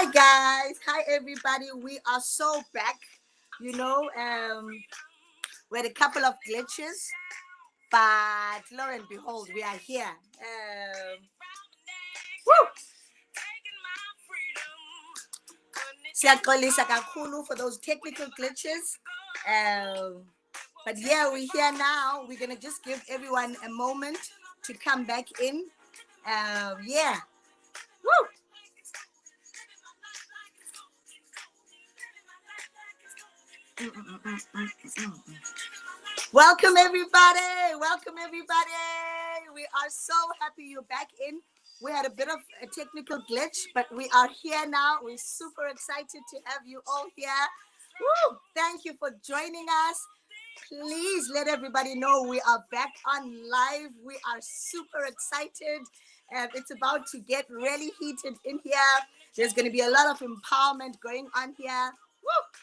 Hi guys, hi everybody. We are so back. You know, we had a couple of glitches, but lo and behold, we are here. Woo! Siyaxolisa kakhulu for those technical glitches. But yeah, we're here now. We're gonna just give everyone a moment to come back in. Yeah. Woo! Welcome everybody. Welcome everybody. We are so happy you're back in. We had a bit of a technical glitch, but we are here now. We're super excited to have you all here. Woo! Thank you for joining us. Please let everybody know we are back on live. We are super excited. It's about to get really heated in here. There's going to be a lot of empowerment going on here. Woo!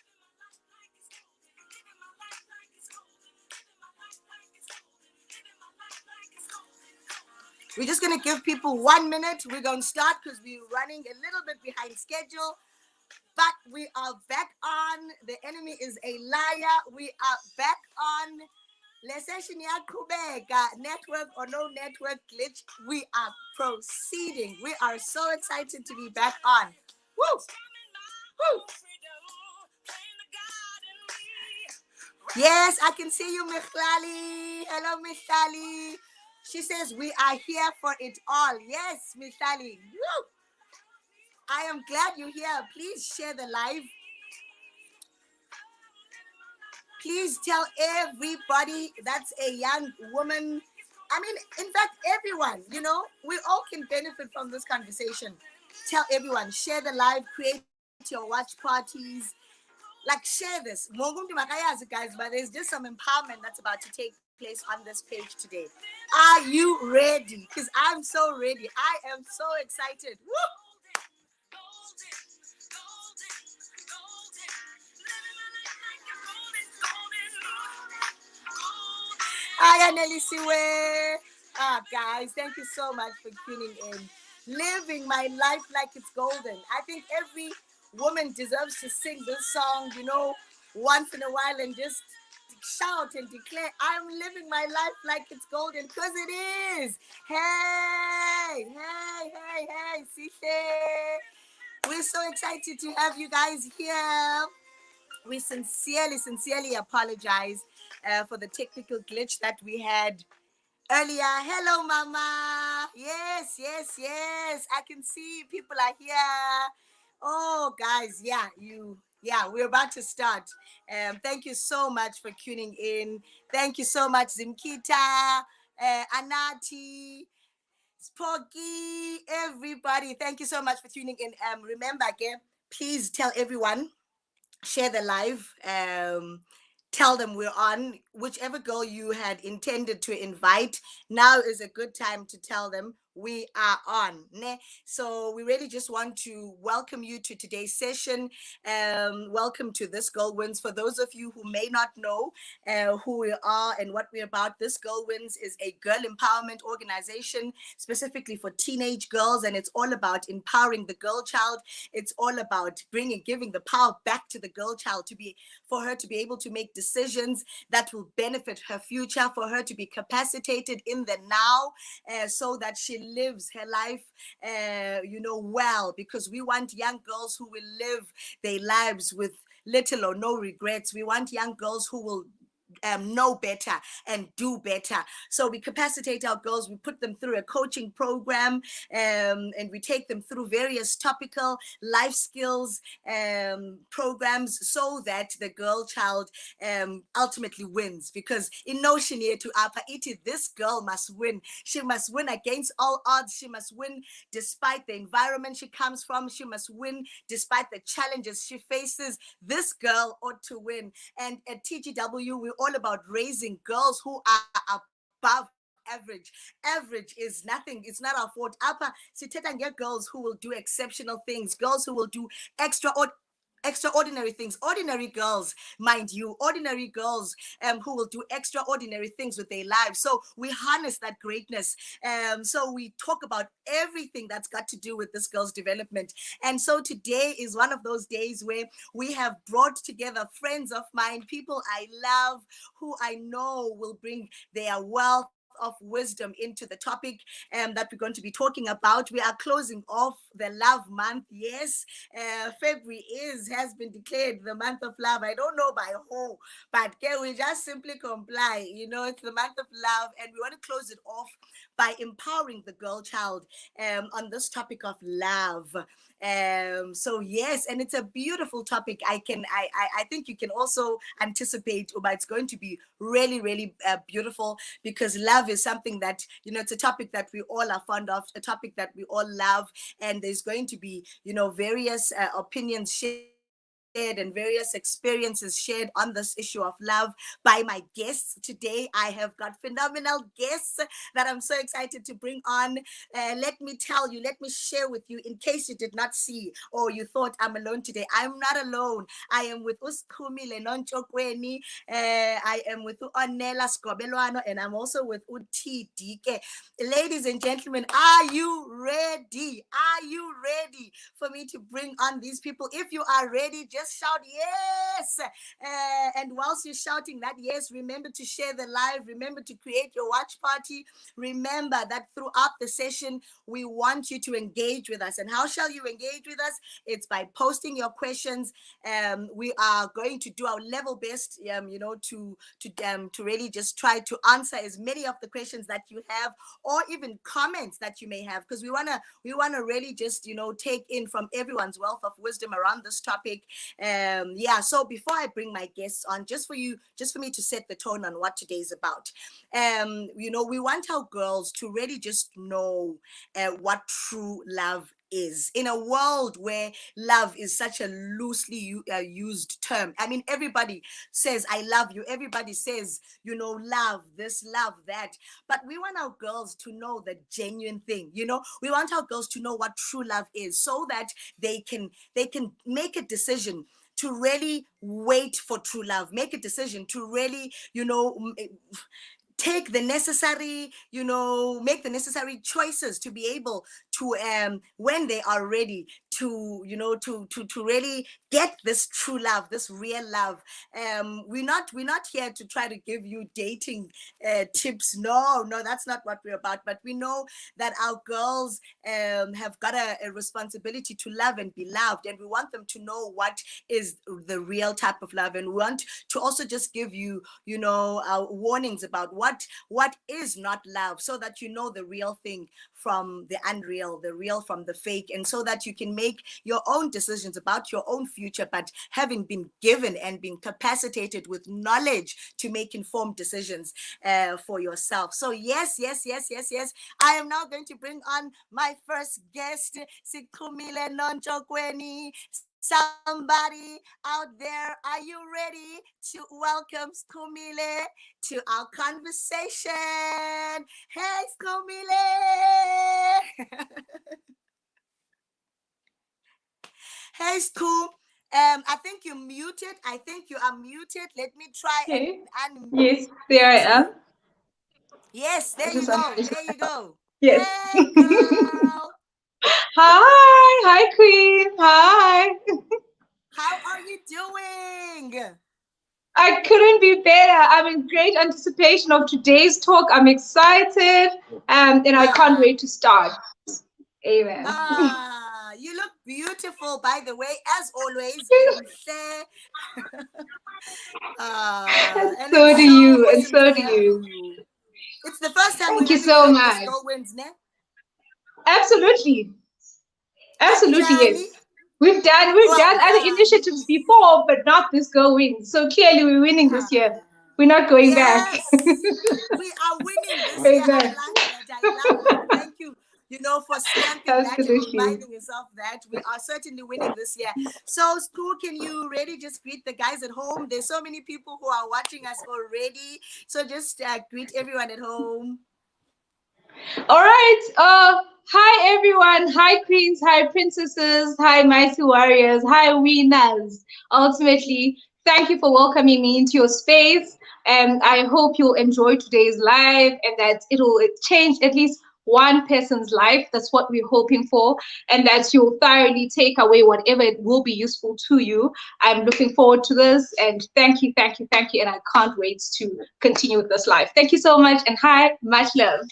We're just going to give people 1 minute. We're going to start because we're running a little bit behind schedule. But we are back on. The enemy is a liar. We are back on. Network or no network glitch. We are proceeding. We are so excited to be back on. Woo! Woo! Yes, I can see you, Mihlali. Hello, Mihlali. She says we are here for it all. Yes, Mihlali. Woo! I am glad you're here. Please share the live. Please tell everybody that's a young woman. I mean, in fact, everyone, we all can benefit from this conversation. Tell everyone, share the live, create your watch parties. Like, share this. Guys, but there's just some empowerment that's about to take place on this page today. Are you ready? Because I'm so ready. I am so excited. Woo! Hi, Annelisiwe. Guys, thank you so much for tuning in. Living my life like it's golden. I think every woman deserves to sing this song, once in a while and just shout and declare, I'm living my life like it's golden, because it is. Hey, hey, hey, hey, Sishe. We're so excited to have you guys here. We sincerely apologize for the technical glitch that we had earlier. Hello, Mama. Yes, yes, yes. I can see people are here. Oh, guys, we're about to start. Thank you so much for tuning in. Thank you so much, Zimkita, Anati, Spocky, everybody. Thank you so much for tuning in. Remember, again, please tell everyone, share the live, tell them we're on. Whichever girl you had intended to invite, now is a good time to tell them we are on. So we really just want to welcome you to today's session. Welcome to This Girl Wins. For those of you who may not know who we are and what we're about, This Girl Wins is a girl empowerment organization specifically for teenage girls, and it's all about empowering the girl child. It's all about giving the power back to the girl child for her to be able to make decisions that will benefit her future, for her to be capacitated in the now, so that she lives her life, well, because we want young girls who will live their lives with little or no regrets. We want young girls who will know better and do better. So we capacitate our girls, we put them through a coaching program, and we take them through various topical life skills programs, so that the girl child ultimately wins. Because in notion here to Apa Iti, this girl must win. She must win against all odds. She must win despite the environment she comes from. She must win despite the challenges she faces. This girl ought to win. And at TGW, we're all about raising girls who are above average. Average is nothing. It's not our fault. Apa, sithetha girls who will do exceptional things, girls who will do extraordinary. extraordinary things, ordinary girls, mind you, ordinary girls who will do extraordinary things with their lives. So we harness that greatness. So we talk about everything that's got to do with this girl's development. And so today is one of those days where we have brought together friends of mine, people I love, who I know will bring their wealth of wisdom into the topic that we're going to be talking about. We are closing off the love month. Yes, February has been declared the month of love. I don't know by who, but can we just simply comply? You know, it's the month of love, and we want to close it off by empowering the girl child on this topic of love. So yes, and it's a beautiful topic. I think you can also anticipate, but it's going to be really, really beautiful, because love is something that, you know, it's a topic that we all are fond of, a topic that we all love, and there's going to be, you know, various opinions shared and various experiences shared on this issue of love by my guests today. I have got phenomenal guests that I'm so excited to bring on. Let me tell you, let me share with you, in case you did not see or you thought I'm alone today. I'm not alone. I am with Uskumi Lenonchokweni. I am with Onela Skobelwano, and I'm also with Uti Dike. Ladies and gentlemen, are you ready? Are you ready for me to bring on these people? If you are ready, just shout yes. And whilst you're shouting that yes, remember to share the live. Remember to create your watch party. Remember that throughout the session, we want you to engage with us. And how shall you engage with us? It's by posting your questions. We are going to do our level best, you know, to really just try to answer as many of the questions that you have, or even comments that you may have, because we wanna really just, you know, take in from everyone's wealth of wisdom around this topic. Yeah. So before I bring my guests on, just for me to set the tone on what today is about. You know, we want our girls to really just know what true love is, in a world where love is such a loosely used term. I mean, everybody says I love you, everybody says, you know, love this, love that, but we want our girls to know the genuine thing. You know, we want our girls to know what true love is, so that they can make a decision to really wait for true love, make a decision to really, you know, take the necessary, you know, make the necessary choices to be able to, when they are ready to, you know, to really get this true love, this real love. We're not here to try to give you dating tips. No, that's not what we're about. But we know that our girls have got a responsibility to love and be loved, and we want them to know what is the real type of love, and we want to also just give you, you know, warnings about what is not love, so that you know the real thing from the unreal, the real from the fake, and so that you can make your own decisions about your own future, but having been given and been capacitated with knowledge to make informed decisions for yourself. So yes, I am now going to bring on my first guest, Sikhumile Nonchokweni. Somebody out there, are you ready to welcome Skumile to our conversation? Hey, Skumile! Hey, Skum. I think you're muted. I think you are muted. Let me try Okay. and Yes, there I am. yes, there you go. There you go. Yes. Hey, girl. Hi, Queen. Hi. How are you doing? I couldn't be better. I'm in great anticipation of today's talk. I'm excited, and I can't wait to start. Amen. You look beautiful, by the way, as always. And So it's do so you, and awesome to so do have you. you. It's the first time we're Thank you having you so at this much. Go Wins, ne? Absolutely. Absolutely, Nakunjani? yes. We've done Well other done. initiatives before, but not this Go Win. So clearly we're winning this year. Ah, We're not going back. yes, we are winning this year. I Amen. like that. I love that. Thank you, you know, for stamping that and Absolutely. reminding us of that. We are certainly winning this year. So, School, can you really just greet the guys at home? There's so many people who are watching us already. So just greet everyone at home. All right. Hi everyone. Hi queens. Hi princesses. Hi mighty warriors. Hi winners. Ultimately, thank you for welcoming me into your space. And I hope you'll enjoy today's live and that it'll change at least one person's life. That's what we're hoping for. And that you'll thoroughly take away whatever it will be useful to you. I'm looking forward to this. And thank you, thank you, thank you. And I can't wait to continue with this live. Thank you so much. And hi, much love.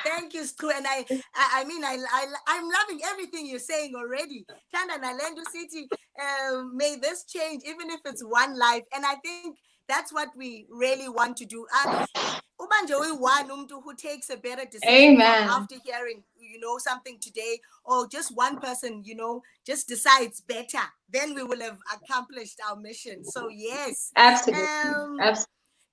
Thank you, Stu. And I mean, I'm loving everything you're saying already. Tanda Nalendo City, may this change, even if it's one life. And I think that's what we really want to do. Ubanje one who takes a better decision after hearing, something today, or just one person, just decides better, then we will have accomplished our mission. So yes. Absolutely.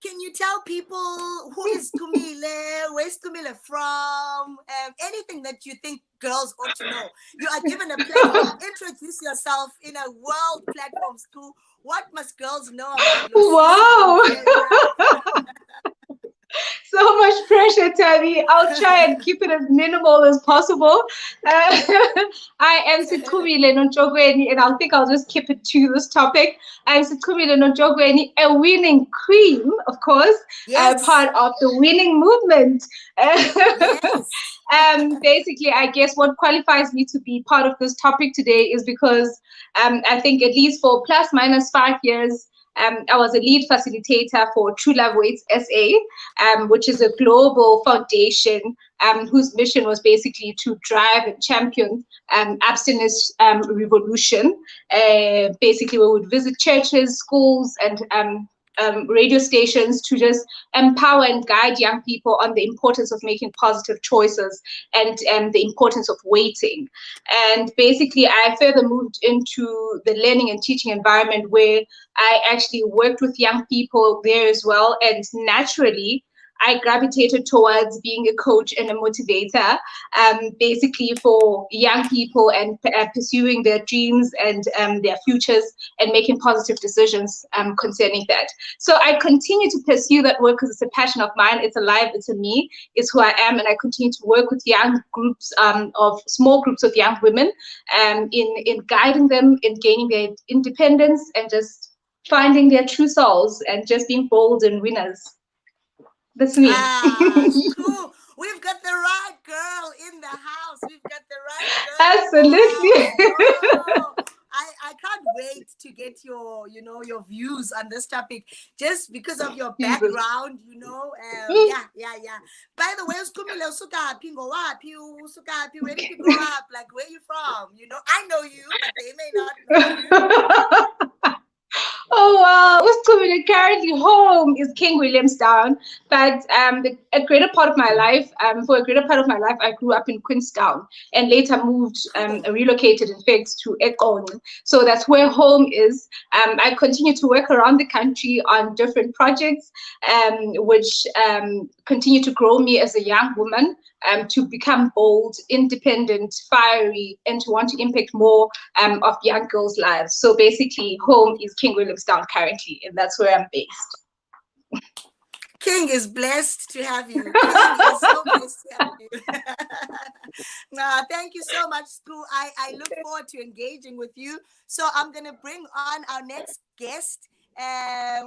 Can you tell people who is Tumile, where's Tumile from, anything that you think girls ought to know? You are given a platform. Introduce yourself in a world platform, Stu. What must girls know about you? Wow. So much pressure, Tabby. I'll try and keep it as minimal as possible. I am Sikumile Nojogweni, and I think I'll just keep it to this topic. I'm Sikumile Nojogweni, a winning queen, of course, part of the winning movement. Basically, I guess what qualifies me to be part of this topic today is because I think at least for plus minus 5 years, I was a lead facilitator for True Love Waits SA, which is a global foundation whose mission was basically to drive and champion abstinence revolution. Basically, we would visit churches, schools, and radio stations to just empower and guide young people on the importance of making positive choices and the importance of waiting. And basically, I further moved into the learning and teaching environment where I actually worked with young people there as well. And naturally, I gravitated towards being a coach and a motivator, basically for young people and pursuing their dreams and their futures and making positive decisions concerning that. So I continue to pursue that work because it's a passion of mine. It's alive. It's in me. It's who I am. And I continue to work with young groups of small groups of young women in guiding them, in gaining their independence and just finding their true souls and just being bold and winners. That's me. Cool. We've got the right girl in the house. We've got the right girl. Absolutely. I can't wait to get your views on this topic just because of your background, yeah. By the way, where did you grow up? Like, where are you from? I know you, but they may not know you. Oh wow, currently home is King Williamstown, but a greater part of my life, I grew up in Queenstown and later moved, relocated in fact to Ekong. So that's where home is. I continue to work around the country on different projects, which continue to grow me as a young woman. To become bold, independent, fiery, and to want to impact more of young girls' lives. So basically, home is King Williamstown currently, and that's where I'm based. King is blessed to have you. King is so blessed to have you. Thank you so much, Stu. I look forward to engaging with you. So I'm going to bring on our next guest,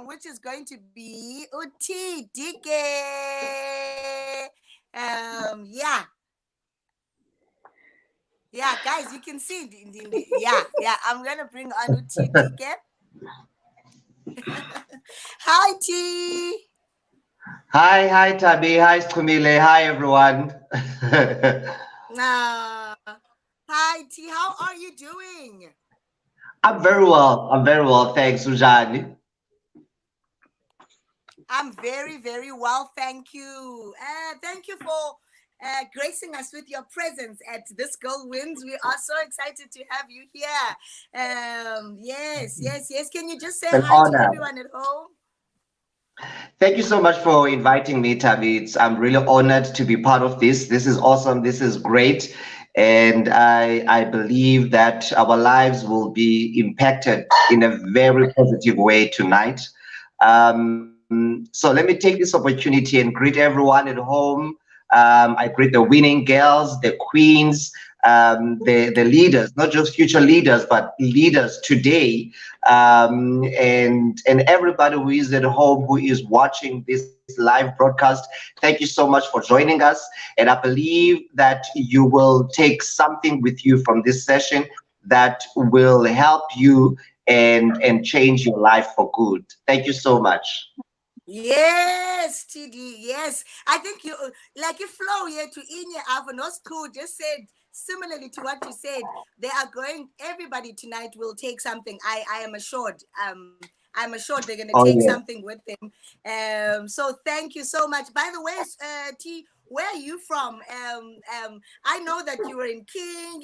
which is going to be Uti Dike. Yeah, guys, you can see. I'm gonna bring on Uti Dike. Hi, T. Hi, Tabby. Hi, Skumile. Hi, everyone. Hi, T. How are you doing? I'm very well. Thanks, Ujani. I'm very, very well. Thank you. Thank you for gracing us with your presence at This Girl Wins. We are so excited to have you here. Yes. Can you just say hi to everyone at home? Thank you so much for inviting me, Tabby. I'm really honored to be part of this. This is awesome. This is great. And I believe that our lives will be impacted in a very positive way tonight. So let me take this opportunity and greet everyone at home. I greet the winning girls, the queens, the leaders, not just future leaders, but leaders today, and everybody who is at home who is watching this live broadcast. Thank you so much for joining us, and I believe that you will take something with you from this session that will help you and change your life for good. Thank you so much. Yes, TD. Yes, I think you like you flow here to Inye Avanos who just said similarly to what you said. They are going. Everybody tonight will take something. I am assured. I'm assured they're going to Oh take yeah. something with them. So thank you so much. By the way, T, where are you from? I know that you were in King.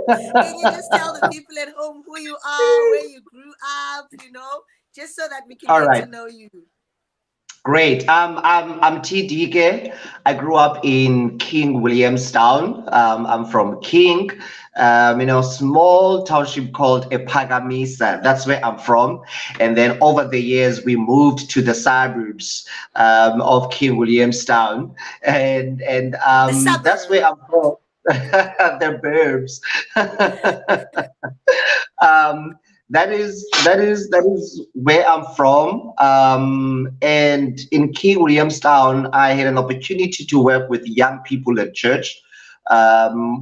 Can you just tell the people at home who you are, where you grew up, just so that we can All get right. to know you? Great. I'm T. Dike. I grew up in King Williamstown. I'm from King, small township called Epagamisa. That's where I'm from. And then over the years, we moved to the suburbs of King Williamstown, and that's where Suburb. I'm from. The burbs. um, that is where I'm from. And in King Williamstown, I had an opportunity to work with young people at church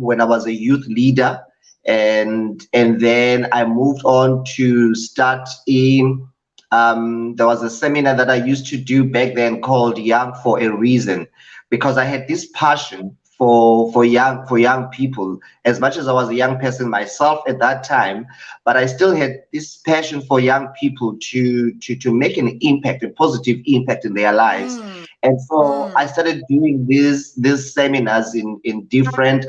when I was a youth leader, and then I moved on to start in. There was a seminar that I used to do back then called Young for a Reason, because I had this passion for young people. As much as I was a young person myself at that time, but I still had this passion for young people to make an impact, a positive impact in their lives. Mm, And so I mm. started doing these seminars in different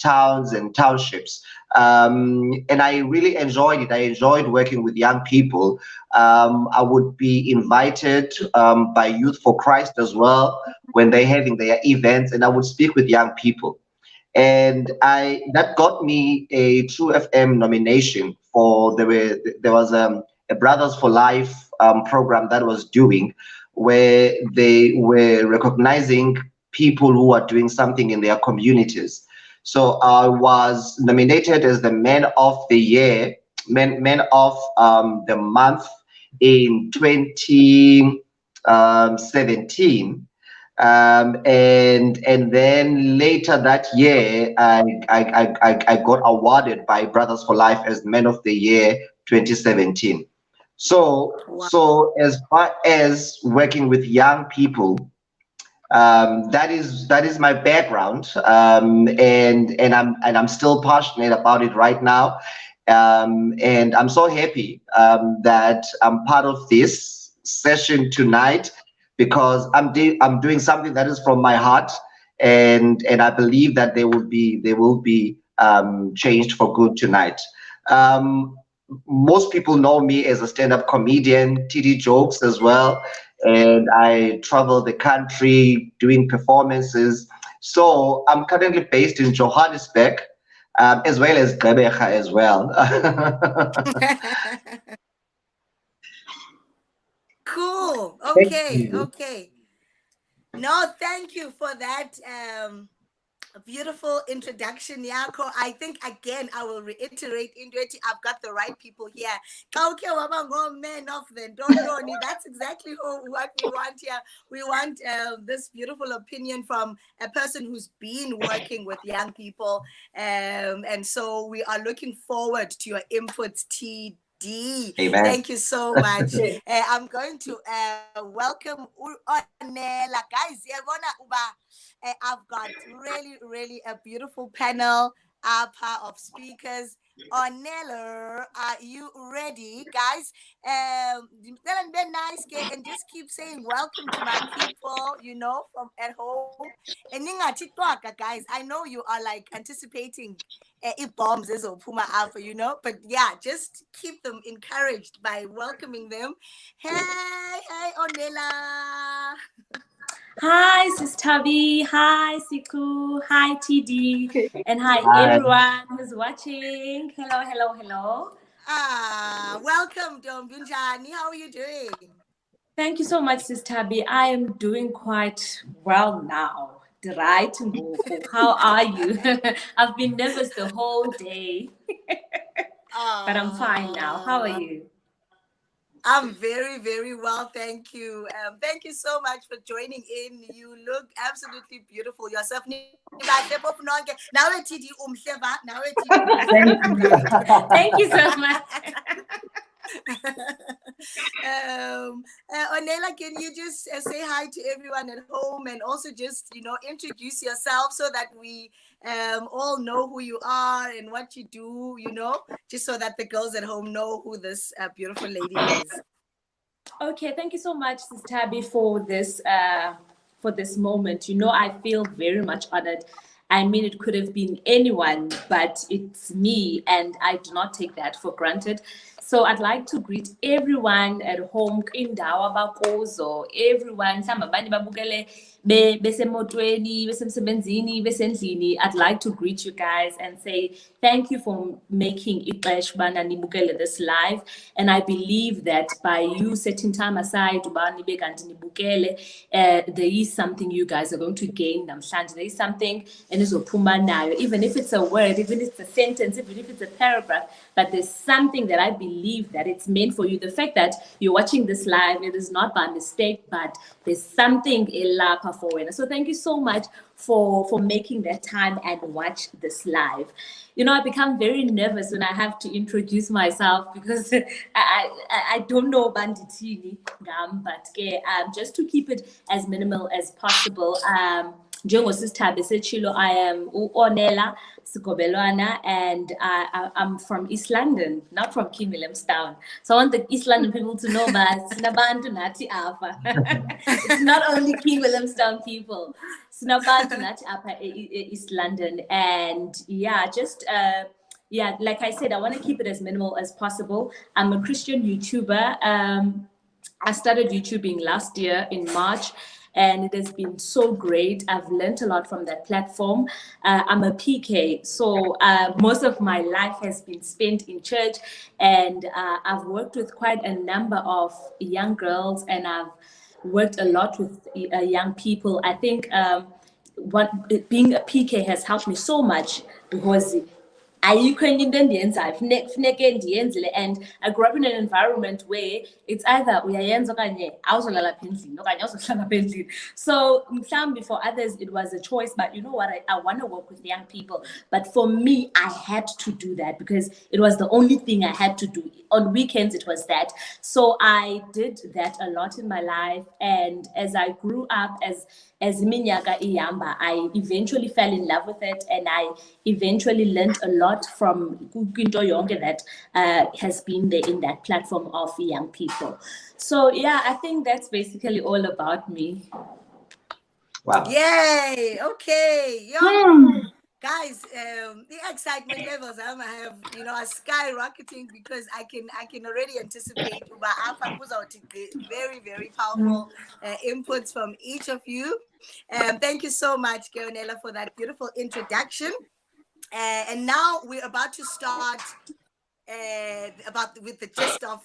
towns and townships, and I really enjoyed it. I enjoyed working with young people. I would be invited by Youth for Christ as well when they're having their events, and I would speak with young people, and I that got me a True FM nomination for there was a Brothers for Life program that was doing, where they were recognizing people who are doing something in their communities. So I was nominated as the Man of the Year, Man of the Month in 2017, and then later that year, I got awarded by Brothers for Life as Man of the Year 2017. So Wow. so as far as working with young people, that is my background, and I'm still passionate about it right now, and I'm so happy that I'm part of this session tonight, because I'm doing something that is from my heart, and I believe that they will be changed for good tonight. Um, Most people know me as a stand-up comedian, TD Jokes as well, and I travel the country doing performances. So I'm currently based in Johannesburg, as well as Gqeberha as well. Cool. Thank Okay. you. Okay. No, thank you for that. A beautiful introduction, Yako. I think again I will reiterate into it. I've got the right people here. Kauke wabango men of the Dondoni. That's exactly what we want here. We want this beautiful opinion from a person who's been working with young people, and so we are looking forward to your inputs, TD. Amen. Thank you so much. I'm going to welcome Onela. Guys, I've got really a beautiful panel of speakers. Ornella, are you ready, guys? Be nice, and just keep saying welcome to my people, from at home. And guys, I know you are like anticipating if bombs is Puma Alpha, but yeah, just keep them encouraged by welcoming them. Hey, Ornella. Hi, Sis Tavi. Hi, Siku. Hi, TD. And hi, Hi. everyone who's watching. Hello. Welcome. Welcome, Dombunjani. How are you doing? Thank you so much, Sis Tabby. I am doing quite well now. Right, Ngoku. How are you? I've been nervous the whole day, but I'm fine now. How are you? I'm very, very well, thank you. Thank you so much for joining in. You look absolutely beautiful yourself. Now Thank you so much. Ornella, can you just say hi to everyone at home and also just, introduce yourself so that we all know who you are and what you do, just so that the girls at home know who this beautiful lady is. Okay, thank you so much, Sis Tabby, for this moment. I feel very much honored. I mean, it could have been anyone, but it's me, and I do not take that for granted. So I'd like to greet everyone at home, indawo abakuzo, everyone, mhlawumbi abanye babukele besemotweni, besemsebenzini, besendlini. I'd like to greet you guys and say thank you for making ixesha ubana nibukele this live. And I believe that by you setting time aside, there is something you guys are going to gain. There is something, and even if it's a word, even if it's a sentence, even if it's a paragraph, but there's something that I believe that it's meant for you. The fact that you're watching this live, it is not by mistake, but there's something elapha for it. So thank you so much for making that time and watch this live. I become very nervous when I have to introduce myself because I don't know banditini, but just to keep it as minimal as possible. I am Ornella Sikobelwana, and I'm from East London, not from King Williamstown. So I want the East London people to know that it's not only King Williamstown people. East London. And like I said, I want to keep it as minimal as possible. I'm a Christian YouTuber. I started YouTubing last year in March, and it has been so great. I've learned a lot from that platform. I'm a PK, so most of my life has been spent in church, and I've worked with quite a number of young girls, and I've worked a lot with young people. I think being a PK has helped me so much because and I grew up in an environment where it's either so for others it was a choice, but you know what, I want to work with young people, but for me I had to do that because it was the only thing I had to do. On weekends it was that, so I did that a lot in my life. And as I grew up, as minyaka iyamba, I eventually fell in love with it, and I eventually learned a lot from Kinto Yonke that has been there in that platform of young people. So yeah, I think that's basically all about me. Wow. Yay! Okay. Guys, the excitement levels I have, are skyrocketing because I can already anticipate very, very powerful inputs from each of you. Thank you so much, Ornella, for that beautiful introduction. And now we're about to start with the gist of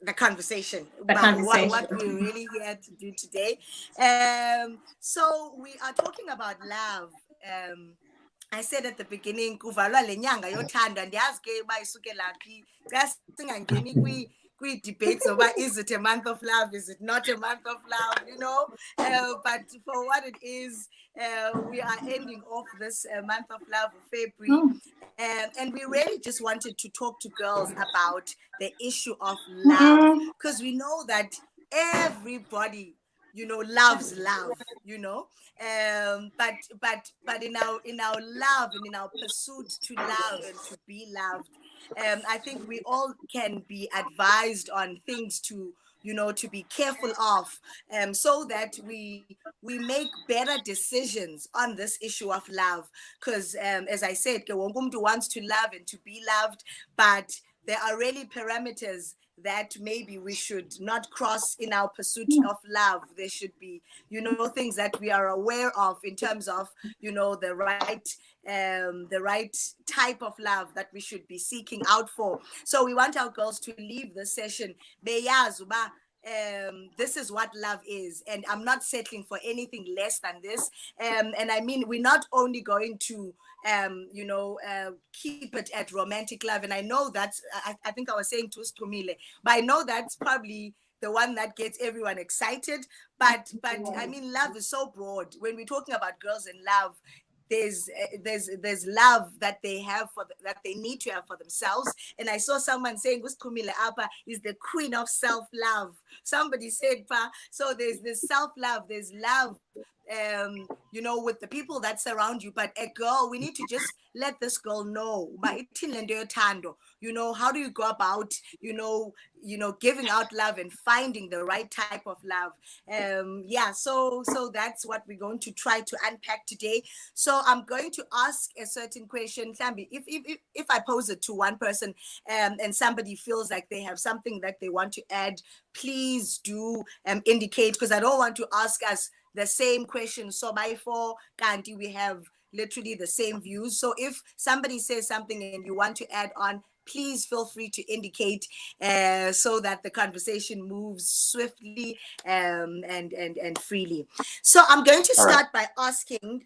the conversation about what we're really here to do today. So we are talking about love. I said at the beginning, kuvalwa le nyanga yothando, andiyazi ke uba isuke laphi xa singangeni kwi-debates over is it a month of love, is it not a month of love, but for what it is, we are ending off this month of love of February, and we really just wanted to talk to girls about the issue of love, because we know that everybody loves love, but in our love and in our pursuit to love and to be loved, I think we all can be advised on things to be careful of, so that we make better decisions on this issue of love. Because as I said, wonke umuntu wants to love and to be loved, but there are really parameters that maybe we should not cross in our pursuit of love. There should be, you know, things that we are aware of in terms of, you know, the right type of love that we should be seeking out for. So we want our girls to leave the session beyazi uba this is what love is, and I'm not settling for anything less than this. And I mean, we're not only going to you know, keep it at romantic love, and I know that's I think I was saying to Stumile, but I know that's probably the one that gets everyone excited. But I mean, love is so broad. When we're talking about girls and love, there's love that they have that they need to have for themselves. And I saw someone saying Kumile Apa is the queen of self-love. Somebody said, Pa, so there's this self-love, there's love, you know, with the people that surround you. But a girl, we need to just let this girl know, you know, how do you go about, you know, giving out love and finding the right type of love. Yeah, so that's what we're going to try to unpack today. So I'm going to ask a certain question. Sambi, if I pose it to one person and somebody feels like they have something that they want to add, please do indicate, because I don't want to ask us the same question. So by four, Kanti, we have literally the same views. So if somebody says something and you want to add on, please feel free to indicate so that the conversation moves swiftly and freely. So I'm going to start by asking,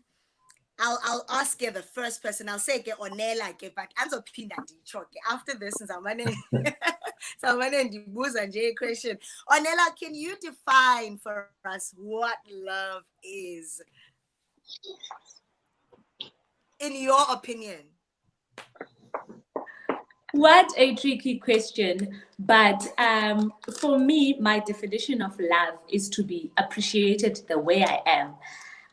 I'll ask you the first person. I'll say Onela, but after this, since I'm running the question. Onela, can you define for us what love is, in your opinion? What a tricky question. But for me, my definition of love is to be appreciated the way I am.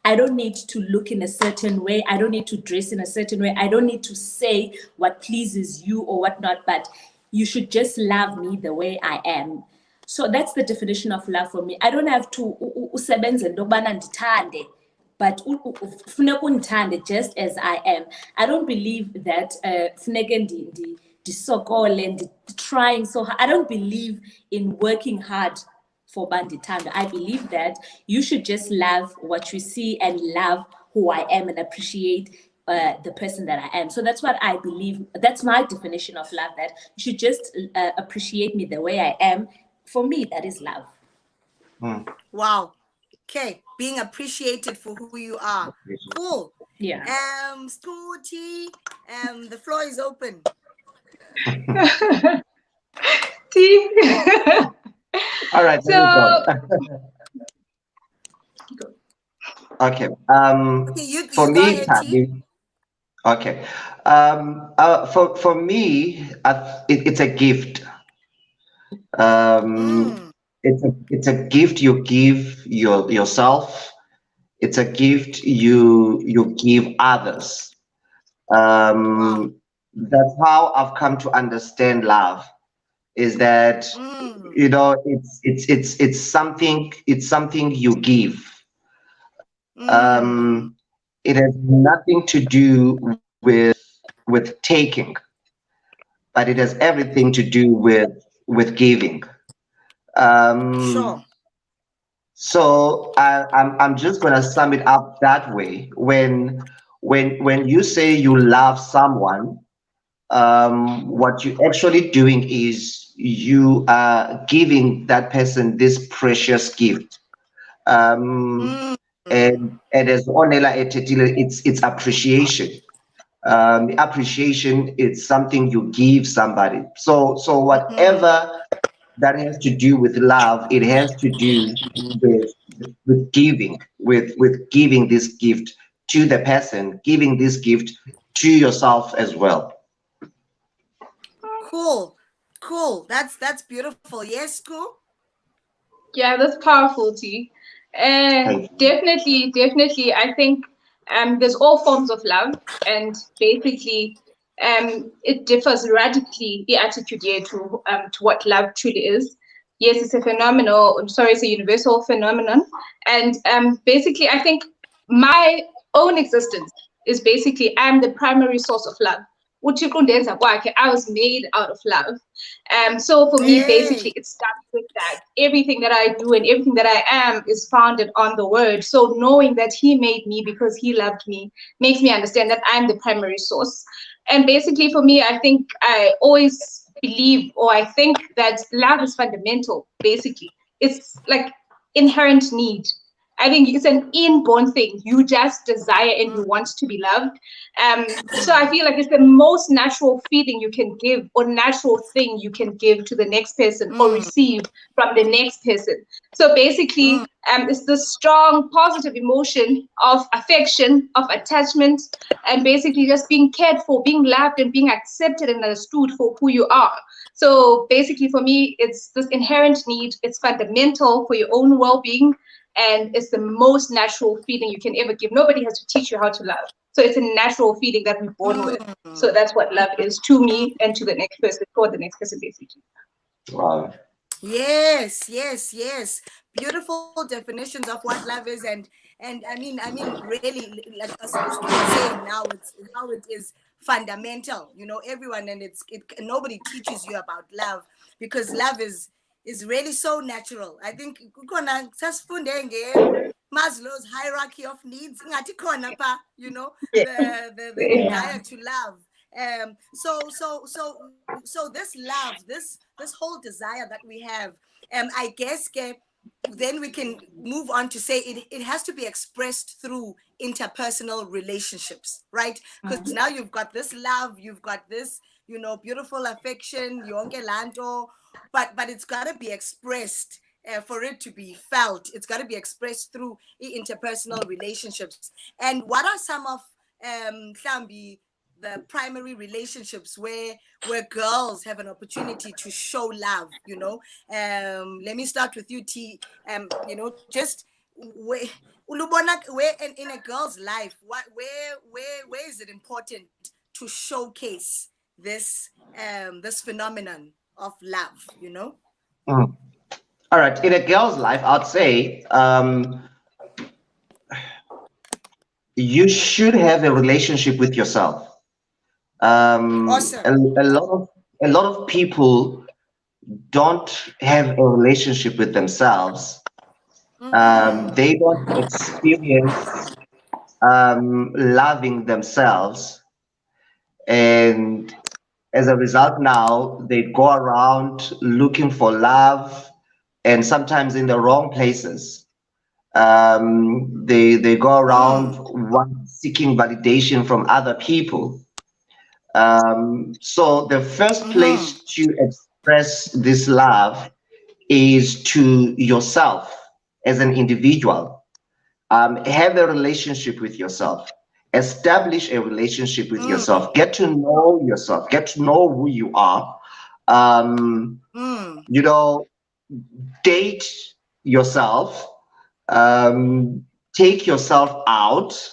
I don't need to look in a certain way. I don't need to dress in a certain way. I don't need to say what pleases you or whatnot, but you should just love me the way I am. So that's the definition of love for me. I don't have to but just as I am. I don't believe that trying so hard. I don't believe in working hard for banditanda. I believe that you should just love what you see and love who I am and appreciate the person that I am. So that's what I believe. That's my definition of love, that you should just appreciate me the way I am. For me, that is love. Wow. Okay. Being appreciated for who you are. Cool. Yeah. Stuti, the floor is open. T. All right. So, okay. You For go me, ahead, Tabi, okay. For me, it's a gift. It's a gift you give yourself. It's a gift you give others. Wow. That's how I've come to understand love. Is that you know it's something you give. It has nothing to do with taking, but it has everything to do with giving. Sure. So I'm just gonna sum it up that way. When you say you love someone, what you're actually doing is you are giving that person this precious gift. And as Onela etetile, it's appreciation. Appreciation is something you give somebody. So whatever that has to do with love, it has to do with giving, with giving this gift to the person, giving this gift to yourself as well. Cool. That's beautiful. Yes, cool. Yeah, that's powerful, T. And definitely, I think there's all forms of love, and basically, it differs radically, the attitude here to what love truly is. Yes, it's it's a universal phenomenon, and basically, I think my own existence is basically I'm the primary source of love. uThixo undenza kwakhe, I was made out of love. So for me, basically, it starts with that. Everything that I do and everything that I am is founded on the word. So knowing that he made me because he loved me makes me understand that I'm the primary source. And basically for me, I think I always believe, or I think that love is fundamental, basically. It's like inherent need. I think it's an inborn thing. You just desire and you want to be loved. So I feel like it's the most natural feeling you can give, or natural thing you can give to the next person or receive from the next person. So basically, it's the strong, positive emotion of affection, of attachment, and basically just being cared for, being loved, and being accepted and understood for who you are. So basically, for me, it's this inherent need. It's fundamental for your own well-being. And it's the most natural feeling you can ever give. Nobody has to teach you how to love. So it's a natural feeling that we're born with. So that's what love is to me and to the next person, for the next person, basically. Wow. Yes, yes, yes. Beautiful definitions of what love is, and I mean, really, like as we saying now, it's how it is fundamental. You know, everyone, and nobody teaches you about love, because love is really so natural. I think Maslow's hierarchy of needs, you know, the desire to love. So this love, this whole desire that we have, I guess then we can move on to say it has to be expressed through interpersonal relationships, right? Because now you've got this love, you've got this, you know, beautiful affection, yonke lanto, but it's got to be expressed. For it to be felt, it's got to be expressed through interpersonal relationships. And what are some of the primary relationships where girls have an opportunity to show love? You know, let me start with you, T. You know, just where in a girl's life, where is it important to showcase this this phenomenon of love? You know. All right, in a girl's life, I'd say you should have a relationship with yourself. Awesome. A lot of people don't have a relationship with themselves. They don't experience loving themselves, and as a result, now they go around looking for love, and sometimes in the wrong places. They go around seeking validation from other people. So the first place to express this love is to yourself as an individual. Have a relationship with yourself. Establish a relationship with yourself. Get to know yourself. Get to know who you are. You know, date yourself. Take yourself out.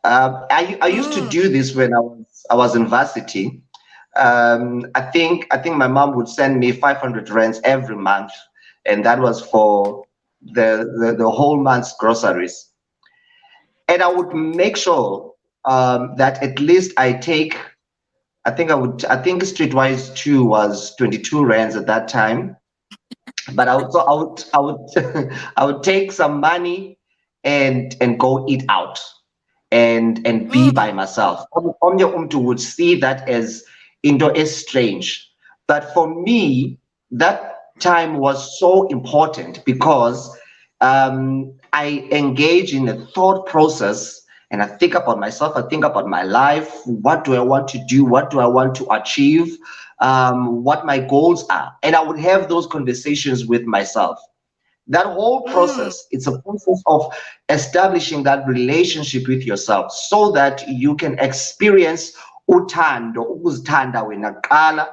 I used to do this when I was in varsity. I think my mom would send me 500 rands every month, and that was for the whole month's groceries. And I would make sure that at least I take, I think Streetwise 2 was 22 rands at that time. But I would take some money and go eat out and be by myself. Omnye would see that as strange. But for me, that time was so important because I engage in a thought process, and I think about myself, I think about my life. What do I want to do? What do I want to achieve? What my goals are. And I would have those conversations with myself. That whole process, it's a process of establishing that relationship with yourself so that you can experience uthando, ukuzithanda wena kuqala,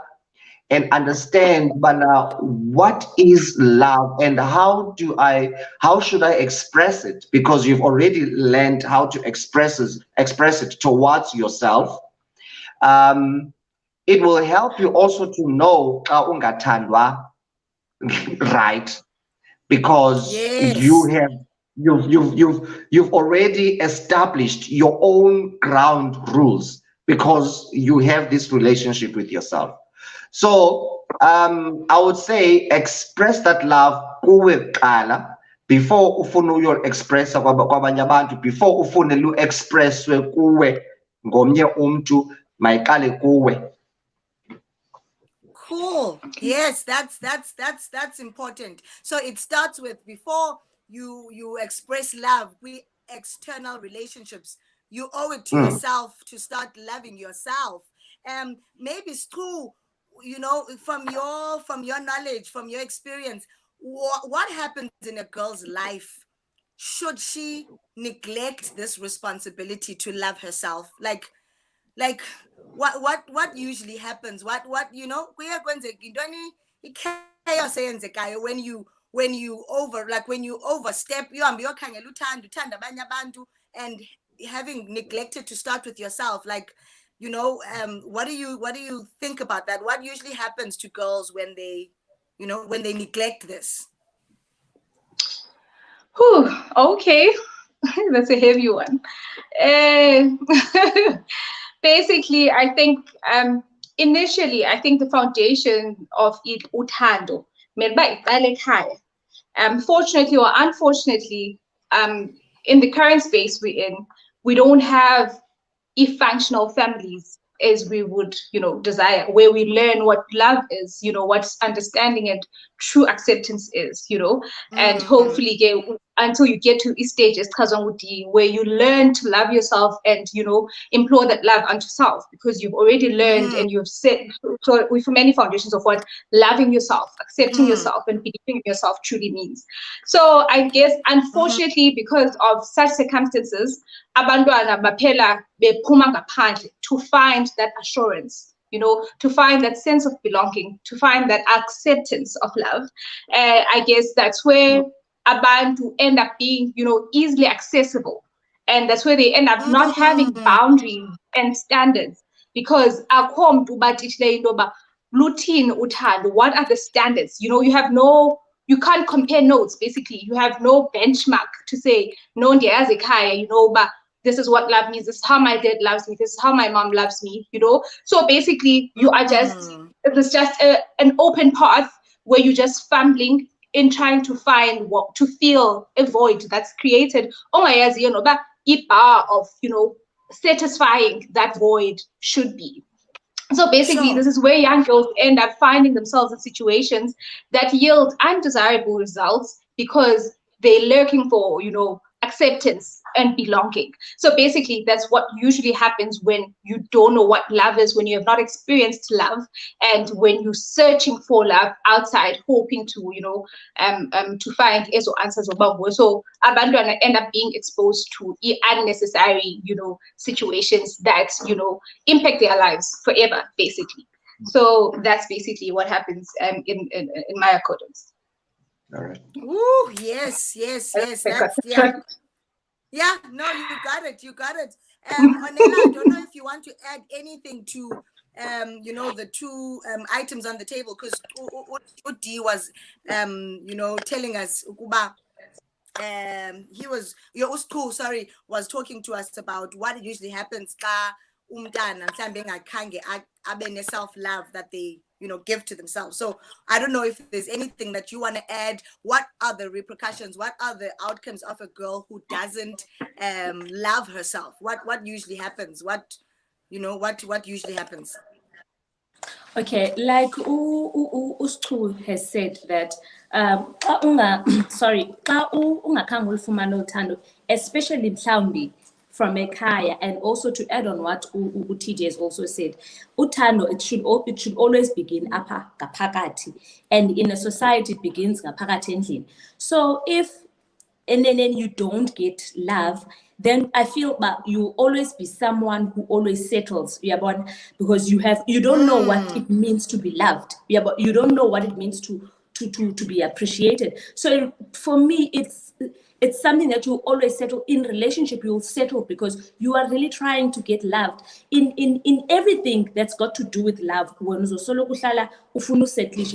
and understand what is love and how should I express it, because you've already learned how to express it towards yourself. It will help you also to know xa ungathandwa right, because you've already established your own ground rules because you have this relationship with yourself. So I would say express that love kuwe kuqala before ufuna uyo-expressa kwabanye abantu, before ufune lu-expresswe kuwe ngomnye umntu, mayiqale kuwe. Cool. Yes, that's important. So it starts with, before you express love, we external relationships, you owe it to yourself to start loving yourself. Maybe it's true, you know, from your knowledge, from your experience, what happens in a girl's life should she neglect this responsibility to love herself? Like what usually happens? What you know, when you overstep, and having neglected to start with yourself, like, you know, what do you think about that? What usually happens to girls when they, you know, when they neglect this? Whew, okay. That's a heavy one. Basically, I think initially, I think the foundation of it, uthando, fortunately or unfortunately, in the current space we're in, we don't have functional families as we would, you know, desire, where we learn what love is, you know, what understanding and true acceptance is, you know, and hopefully until you get to these stages, where you learn to love yourself and, you know, implore that love unto self, because you've already learned and you've set so with many foundations of what loving yourself, accepting yourself, and believing in yourself truly means. So I guess, unfortunately, because of such circumstances, abantwana baphela bephuma ngaphandle to find that assurance, you know, to find that sense of belonging, to find that acceptance of love. I guess that's where abantu end up being, you know, easily accessible. And that's where they end up not having boundaries and standards, because what are the standards? You know, you can't compare notes, basically. You have no benchmark to say, no, you know, but this is what love means. This is how my dad loves me. This is how my mom loves me, you know? So basically, you are it's just an open path where you're just fumbling in trying to find to fill a void that's created. You know, but bar of, you know, satisfying that void should be. So basically, this is where young girls end up finding themselves in situations that yield undesirable results because they're looking for, you know, acceptance and belonging. So basically, that's what usually happens when you don't know what love is, when you have not experienced love, and when you're searching for love outside, hoping to, you know, to find ezo answers about. So abantwana end up being exposed to unnecessary, you know, situations that, you know, impact their lives forever, basically. So that's basically what happens in my accordance. All right. Ooh, yes. That's, yeah, no, you got it. Onela, I don't know if you want to add anything to, you know, the two items on the table, because Udi was, you know, telling us, was talking to us about what usually happens self-love that they, you know, give to themselves. So I don't know if there's anything that you want to add. What are the repercussions? What are the outcomes of a girl who doesn't love herself? What usually happens? What usually happens? Okay, like Ustu has said that especially mhlawumbi from ekhaya, and also to add on what TJ has also said, uthando, it should always begin upper ngaphakathi, and in a society it begins ngaphakathi endlini. So if and then you don't get love, then I feel that you always be someone who always settles, because you don't know what it means to be loved. You don't know what it means to to be appreciated. So for me, it's something that you always settle in relationship. You'll settle because you are really trying to get loved in everything that's got to do with love.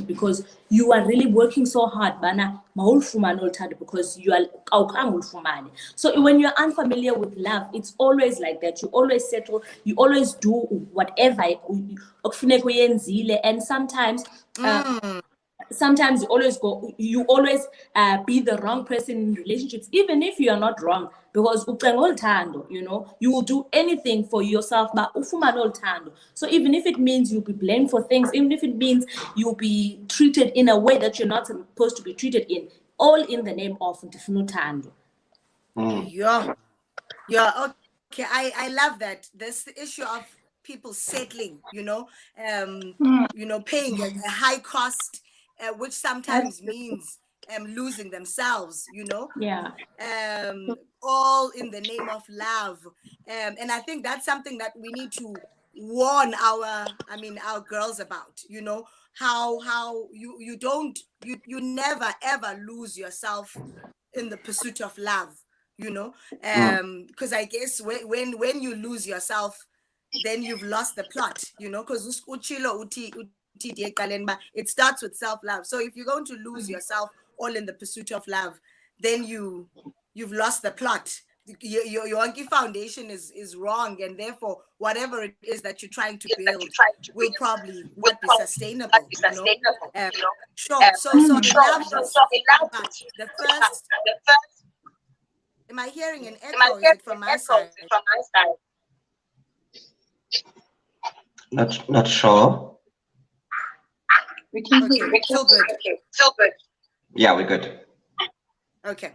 Because you are really working so hard, bana because you are. So when you're unfamiliar with love, it's always like that. You always settle. You always do whatever. And sometimes. Sometimes you always be the wrong person in relationships, even if you are not wrong, because you will do anything for yourself, but so even if it means you'll be blamed for things, even if it means you'll be treated in a way that you're not supposed to be treated in, all in the name of Tando. Yeah, okay, I love that. There's the issue of people settling, paying a high cost, which sometimes means losing themselves, Yeah. all in the name of love. And I think that's something that we need to warn our girls about, how you never ever lose yourself in the pursuit of love, because I guess when you lose yourself, then you've lost the plot, because it starts with self-love. So if you're going to lose yourself all in the pursuit of love, then you've lost the plot. Your foundation is wrong, and therefore whatever it is that you're trying to build will probably not be sustainable. Sure. So I love this. But the first, am I hearing an echo? Is it from my side? Not sure. We can Okay, still good. Yeah, we're good. Okay.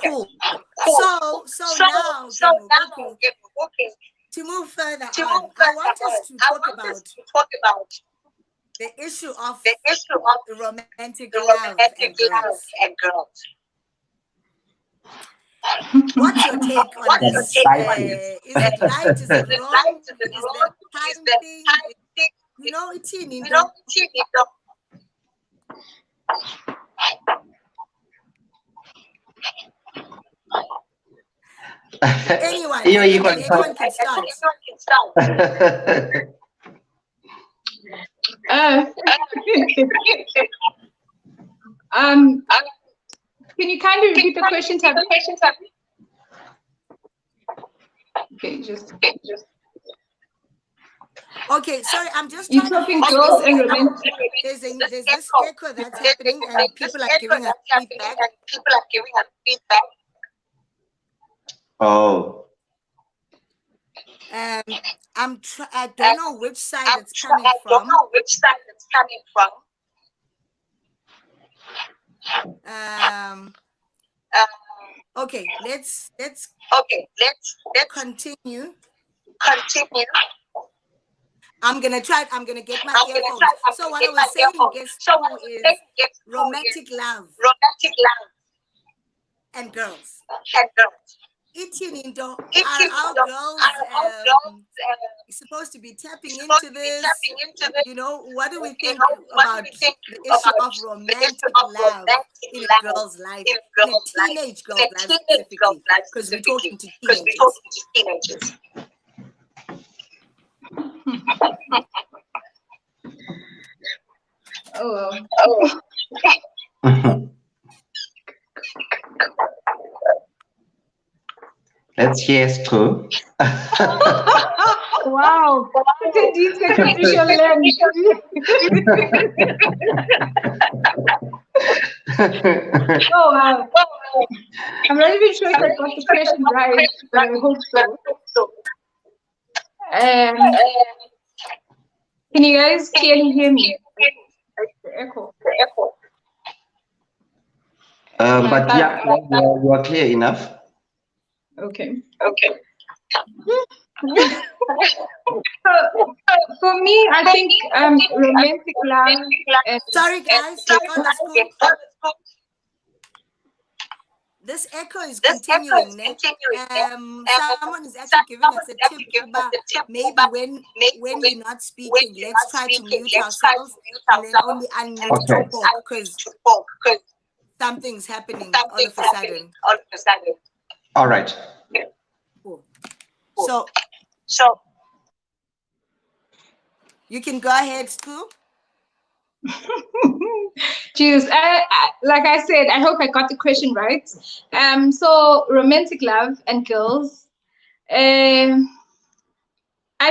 Cool. So now, to move further on, I want us to talk about the issue of romantic love and girls. What's your take on this? Is it right? Is it wrong? Is the time thing? It's in anyone can start. Can you kind of repeat the question, Tabby? Okay, sorry, I'm just You're talking girls and romantic. There's this echo that's happening, and people are giving us feedback. Oh. I don't know which side it's coming from. Okay, let's continue. I'm gonna get my earphones. So what I was saying is romantic love and girls. Are girls supposed to be tapping into this? What do we think about the issue of romantic love in a girl's life, in a teenage girl's life specifically, because we're talking to teenagers. Let's hear Stro. Wow, what a deep sacrificial lamb. Oh wow. I'm not even sure if I got the question right, but I hope so. Can you guys clearly hear me? The echo. But yeah, you are clear enough. Okay. For me, I think romantic love. Sorry, guys. This echo is continuing. Someone is actually giving us a tip about maybe when we're not speaking, let's try to mute ourselves and then only unmute to talk, because something's happening all of a sudden. All right. Cool. So you can go ahead, Scoop. Cheers. Like I said, I hope I got the question right. So romantic love and girls. I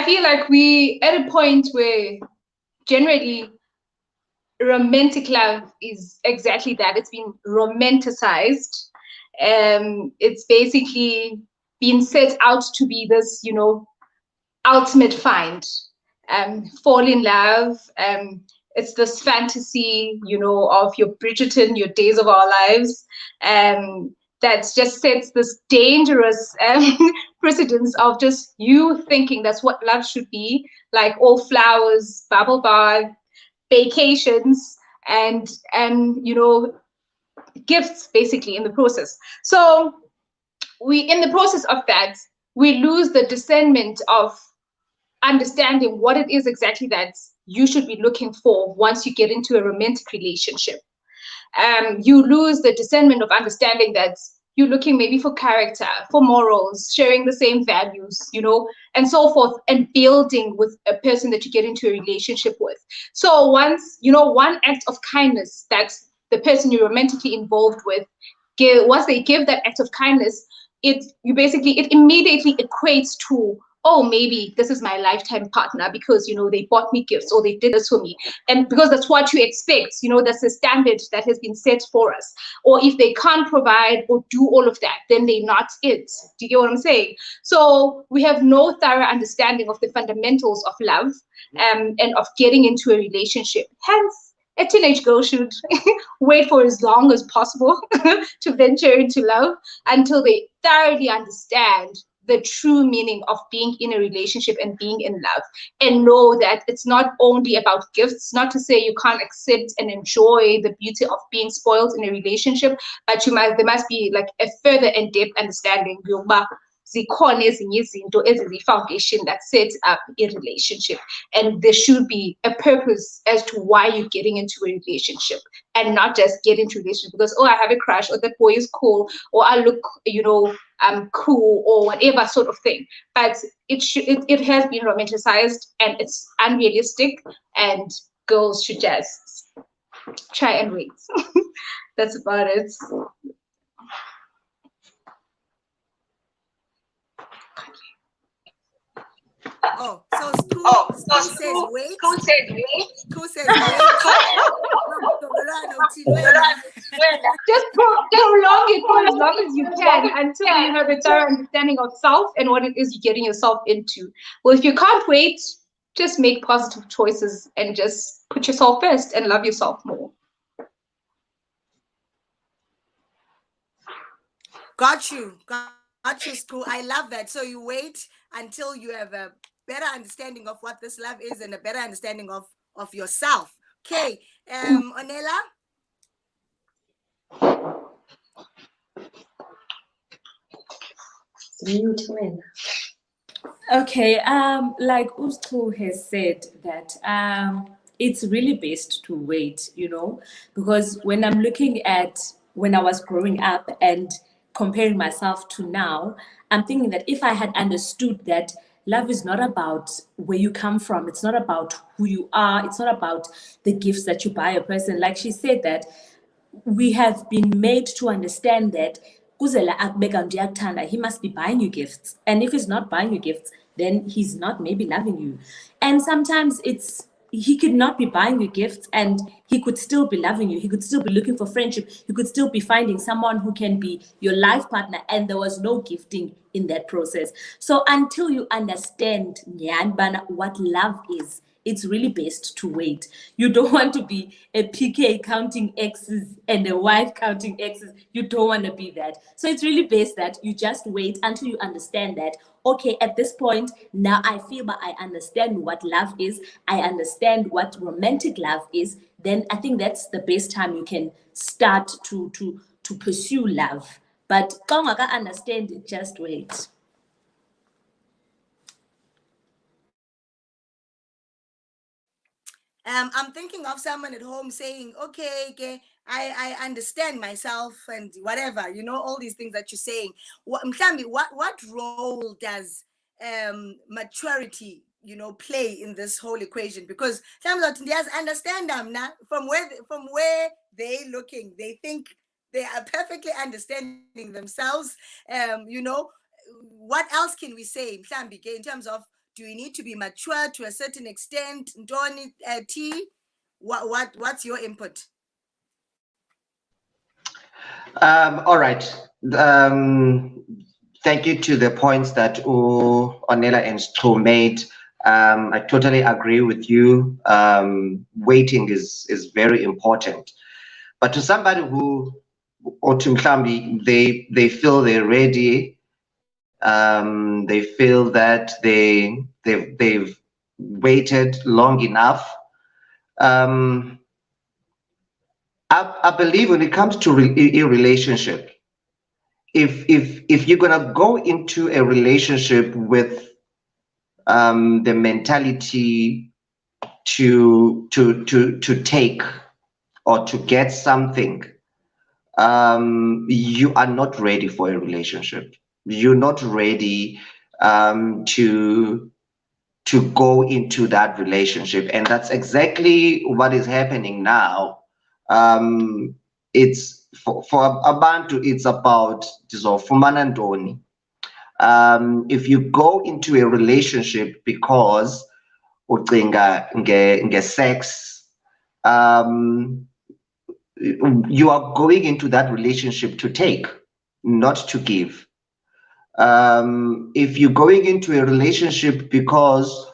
feel like we at a point where generally romantic love is exactly that. It's been romanticized. It's basically been set out to be this, ultimate find. Fall in love. It's this fantasy, of your Bridgerton, your days of our lives, that just sets this dangerous precedence of just you thinking that's what love should be, like all flowers, bubble bath, vacations, and gifts basically in the process. So in the process of that, we lose the discernment of understanding what it is exactly that you should be looking for once you get into a romantic relationship. You lose the discernment of understanding that you're looking maybe for character, for morals, sharing the same values, and so forth, and building with a person that you get into a relationship with. So once, one act of kindness that the person you're romantically involved with, once they give that act of kindness, it immediately equates to, oh, maybe this is my lifetime partner because, they bought me gifts or they did this for me. And because that's what you expect, that's the standard that has been set for us. Or if they can't provide or do all of that, then they're not it. Do you get what I'm saying? So we have no thorough understanding of the fundamentals of love and of getting into a relationship. Hence, a teenage girl should wait for as long as possible to venture into love until they thoroughly understand the true meaning of being in a relationship and being in love, and know that it's not only about gifts, not to say you can't accept and enjoy the beauty of being spoiled in a relationship, but there must be like a further in-depth understanding zikhona ezinye izinto eziyi-foundation that sets up a relationship, and there should be a purpose as to why you're getting into a relationship, and not just get into a relationship because, oh, I have a crush, or that boy is cool, or I look, cool, or whatever sort of thing. But it has been romanticized and it's unrealistic, and girls should just try and wait. That's about it. Oh, so School says wait. School says wait. Just prolong it for as long as you can until you have a thorough understanding of self and what it is you're getting yourself into. Well, if you can't wait, just make positive choices and just put yourself first and love yourself more. Got you, School. I love that. So you wait until you have a better understanding of what this love is and a better understanding of yourself. Okay, Onela? Okay, like Ustru has said that it's really best to wait, because when I'm looking at when I was growing up and comparing myself to now, I'm thinking that if I had understood that love is not about where you come from, it's not about who you are, it's not about the gifts that you buy a person. Like she said, that we have been made to understand that he must be buying you gifts. And if he's not buying you gifts, then he's not maybe loving you. And sometimes he could not be buying you gifts and he could still be loving you. He could still be looking for friendship. He could still be finding someone who can be your life partner, and there was no gifting in that process. So until you understand what love is, it's really best to wait. You don't want to be a PK counting X's and a wife counting X's. You don't want to be that. So it's really best that you just wait until you understand that, okay, at this point, now I feel that I understand what love is. I understand what romantic love is. Then I think that's the best time you can start to pursue love. But xa ungaka understand it, just wait. I'm thinking of someone at home saying, okay, I understand myself and whatever, you know, all these things that you're saying. What role does maturity, you know, play in this whole equation? Because sometimes they understand them now from where they looking, they think they are perfectly understanding themselves. You know, what else can we say in terms of, do we need to be mature to a certain extent? Ndoni, T, what's your input? All right. Thank you to the points that Onela and Stu made. I totally agree with you. Waiting is very important. But to somebody who, or to Mhlambi, they feel they're ready. They feel that they've waited long enough. I believe when it comes to a relationship, if you're gonna go into a relationship with the mentality to take or to get something, you are not ready for a relationship. You're not ready to go into that relationship, and that's exactly what is happening now. It's for abantu, it's about ndizofumana ntoni. If you go into a relationship because ucinga nge sex, you are going into that relationship to take, not to give. If you're going into a relationship because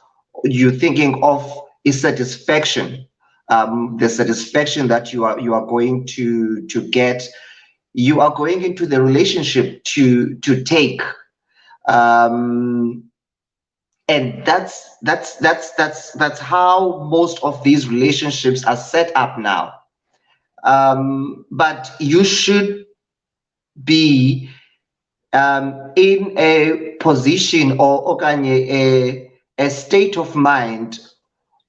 you're thinking of a satisfaction, the satisfaction that you are going to get, you are going into the relationship to take, and that's how most of these relationships are set up now. But you should be in a position or a state of mind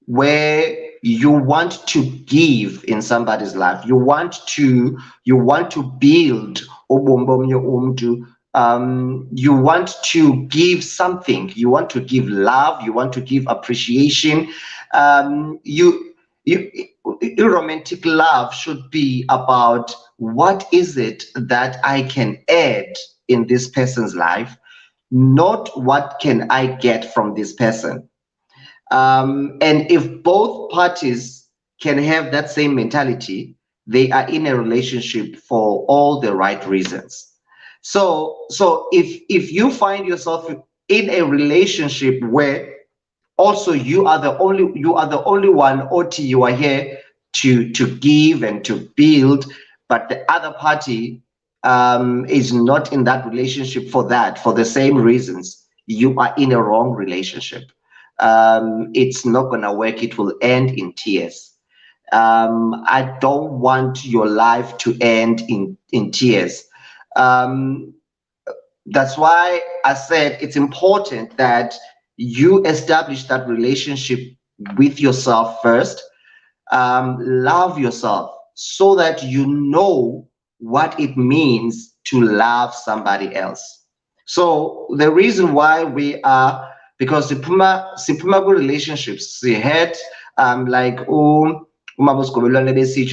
where you want to give in somebody's life. You want to build you want to give something. You want to give love. You want to give appreciation. Romantic love should be about, what is it that I can add in this person's life, not what can I get from this person. And if both parties can have that same mentality, they are in a relationship for all the right reasons. So if you find yourself in a relationship where also you are the only one, Oti, you are here to give and to build, but the other party is not in that relationship for the same reasons, you are in a wrong relationship. It's not gonna work. It will end in tears. I don't want your life to end in tears. That's why I said it's important that you establish that relationship with yourself first. Love yourself so that you know what it means to love somebody else. So the reason why we are, because the Sipuma relationships, they had like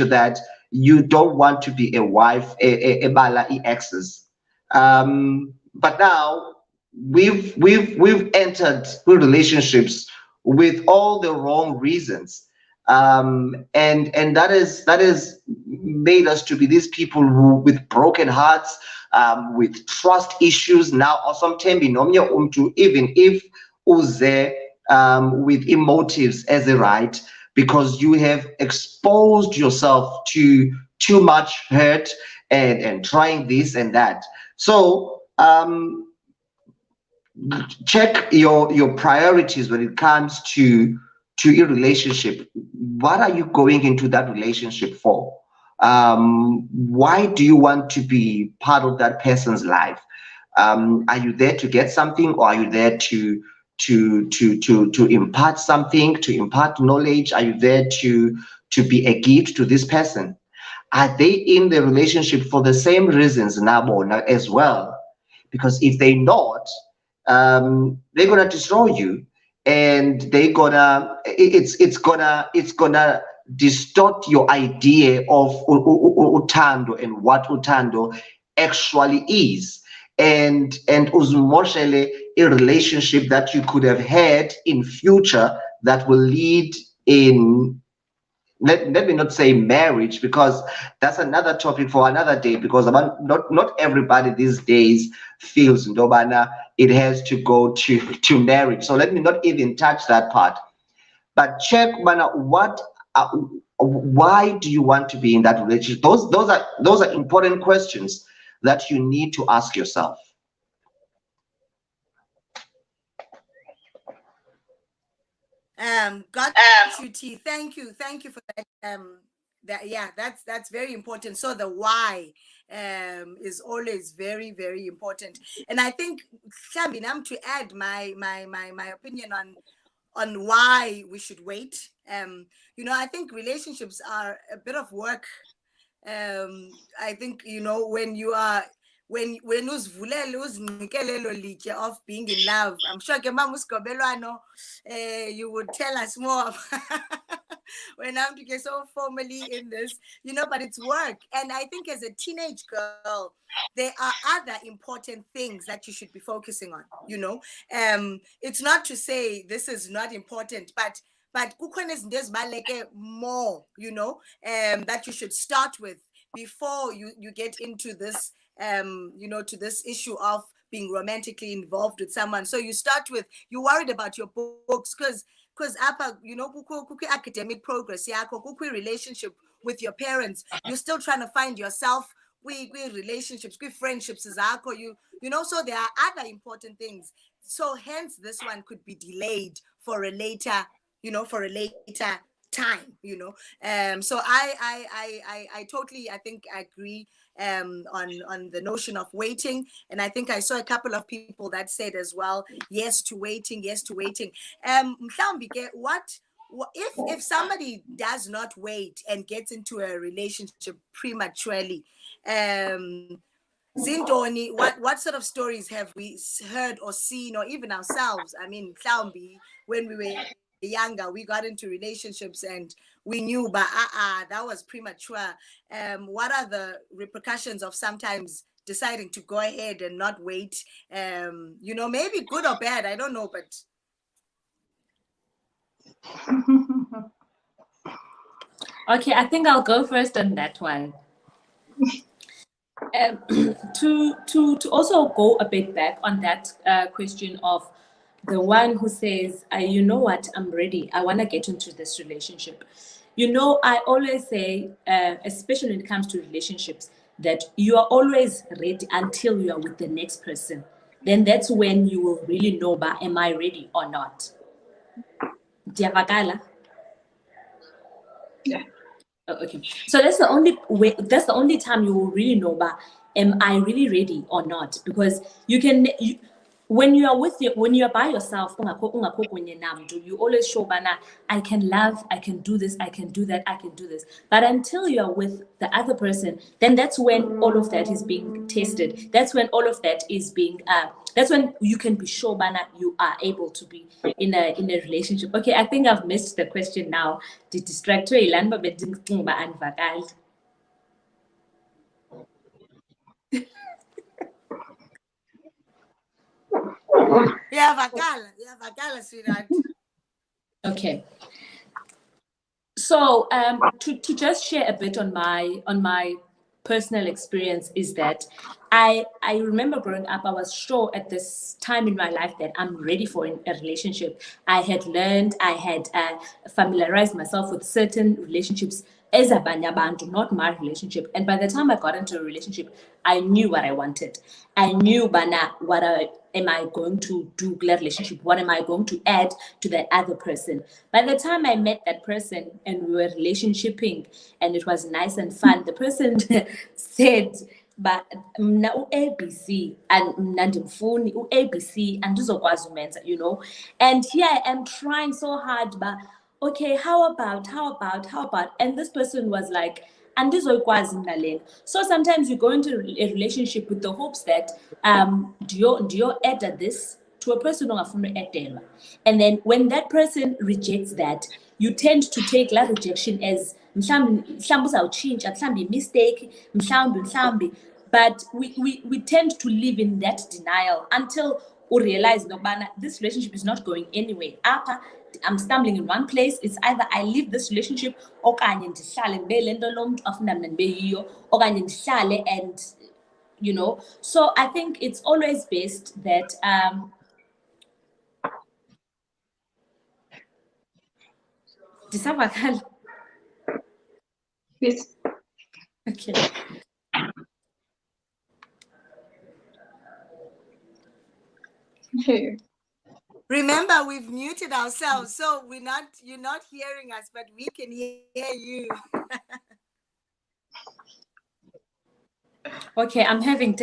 that you don't want to be a wife, a bala exes. But now we've entered relationships with all the wrong reasons, and that is made us to be these people who, with broken hearts, with trust issues. Now also even if uze with emotives as a right, because you have exposed yourself to too much hurt and trying this and that. So check your priorities when it comes to a relationship. What are you going into that relationship for? Why do you want to be part of that person's life? Are you there to get something, or are you there to impart something, to impart knowledge? Are you there to be a gift to this person? Are they in the relationship for the same reasons now as well? Because if they're not, they're gonna destroy you, and it's gonna distort your idea of utando and what utando actually is, and uzmoshele a relationship that you could have had in future that will lead in, let me not say marriage, because that's another topic for another day, because not everybody these days feels ndobana it has to go to marriage. So let me not even touch that part, but check mana why do you want to be in that relationship? Those are important questions that you need to ask yourself. Got you, T. Thank you for that. That's very important. So the why is always very, very important. And I think Shabinam, to add my opinion on why we should wait. I think relationships are a bit of work. I think when you are when uzivulele uzinikele lo litye of being in love, I'm sure ke mama usigobelwano you would tell us more when I'm to get so formally in this, but it's work. And I think as a teenage girl, there are other important things that you should be focusing on. It's not to say this is not important, but kukhona izinto ezibaluleke more, that you should start with before you get into this to this issue of being romantically involved with someone. So you start with, you're worried about your books because apa kukho academic progress yakho, kukho relationship with your parents, you're still trying to find yourself, we relationships, we friendships zakho, so there are other important things. So hence this one could be delayed for a later time. So I totally, I think, agree on the notion of waiting. And I think I saw a couple of people that said as well, yes to waiting. What if somebody does not wait and gets into a relationship prematurely? Zindoni, what sort of stories have we heard or seen, or even ourselves? I mean, when we were younger, we got into relationships and we knew, but that was premature. What are the repercussions of sometimes deciding to go ahead and not wait? Maybe good or bad, I don't know, but okay, I think I'll go first on that one. To also go a bit back on that question of the one who says, you know what, I'm ready, I want to get into this relationship. I always say, especially when it comes to relationships, that you are always ready until you are with the next person. Then that's when you will really know, but am I ready or not? Diavakala? Yeah. Okay, so that's the only way. That's the only time you will really know, but am I really ready or not? Because when you are by yourself, you always show bana, I can love, I can do this, I can do that, I can do this. But until you are with the other person, then that's when all of that is being tested. That's when all of that is being that's when you can be sure bana you are able to be in a relationship. Okay, I think I've missed the question now. The distractor ilanba bedingba anvakal. Yeah, Vakala, sweetheart. Okay. So to just share a bit on my personal experience is that I remember growing up, I was sure at this time in my life that I'm ready for a relationship. I had learned, I had familiarized myself with certain relationships ezabanye abantu, not my relationship. And by the time I got into a relationship, I knew what I wanted. I knew am I going to do in that relationship? What am I going to add to the other person? By the time I met that person and we were relationshiping and it was nice and fun, the person said, but mna u-ABC and mna ndimfuni u-ABC andizokwazi umenza, you know. And here I am trying so hard, but okay, how about? And this person was like, andizokwazi mna lena. So sometimes you go into a relationship with the hopes that do you add this to a person ongafuni uedelwa. And then when that person rejects that, you tend to take that rejection as mhlawumbi uzawutshintsha, mhlawumbi mistake, mhlawumbi. But we tend to live in that denial until we realize that this relationship is not going anywhere. I'm stumbling in one place. It's either I leave this relationship or and you know. So I think it's always best that Yes. okay. Okay. Remember, we've muted ourselves, so you're not hearing us, but we can hear you. Okay, I'm having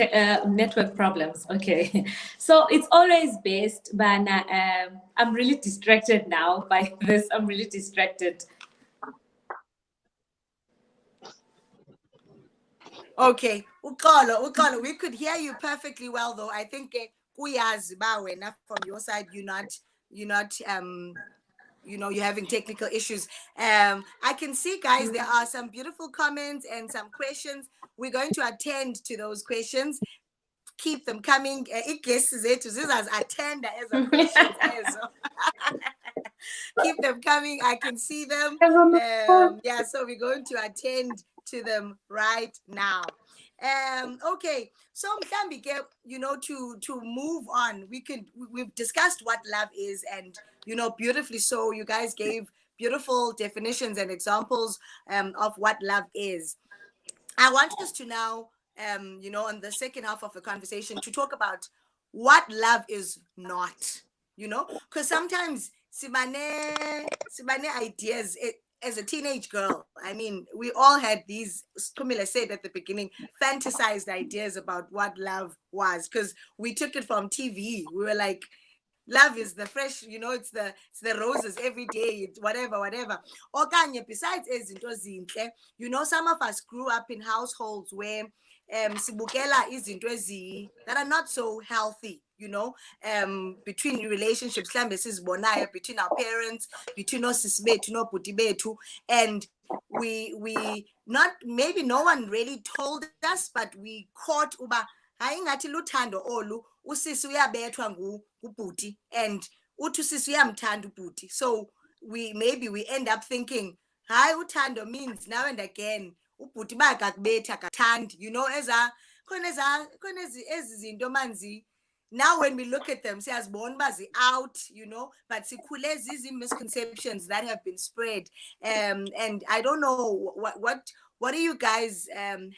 network problems. Okay, so it's always best, but I'm really distracted now by this. I'm really distracted. Okay, Uxolo, we could hear you perfectly well, though. I think kuyazi ba wena from your side, you're not you're having technical issues. I can see, guys, there are some beautiful comments and some questions. We're going to attend to those questions. Keep them coming. Attend as a questions. Keep them coming. I can see them. Yeah, so we're going to attend to them right now. Okay, so to move on, we've discussed what love is, and beautifully so, you guys gave beautiful definitions and examples of what love is. I want us to now on the second half of the conversation to talk about what love is not, because sometimes sibane ideas. As a teenage girl, I mean, we all had these, Kumila said at the beginning, fantasized ideas about what love was, because we took it from TV. We were like, love is the fresh, it's the roses every day, it's whatever. Okanye, besides ezinto zinhle, some of us grew up in households where sibukela izinto that are not so healthy, between relationships, between our parents, between osisi bethu nobhuti bethu, and we not, maybe no one really told us, but we caught uba hayi ngathi luthando olu usisi uyabethwa ngubhuti and uthi usisi uyamthanda ubhuti. So we end up thinking hayi uthando means now and again ubhuti bakakubetha akathandi, khona ezi zinto manzi. Now when we look at them, siyazibona bazi out, but sikhule zizi misconceptions that have been spread, and I don't know what do you guys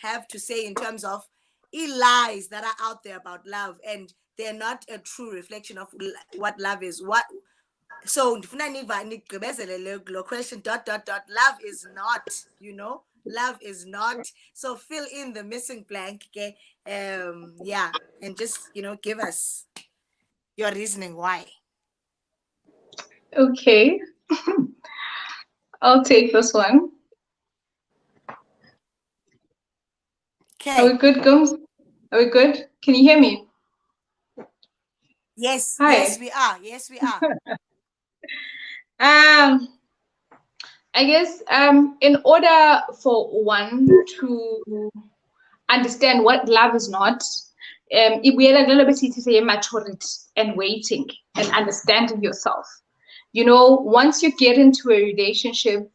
have to say in terms of lies that are out there about love, and they're not a true reflection of what love is. So question ... love is not, love is not. So fill in the missing blank, okay? Yeah, and just give us your reasoning why. Okay. I'll take this one. Okay. Are we good, Gums? Are we good? Can you hear me? Yes. Hi. Yes, we are. I guess in order for one to understand what love is not, we are a little bit to say maturity and waiting and understanding yourself. Once you get into a relationship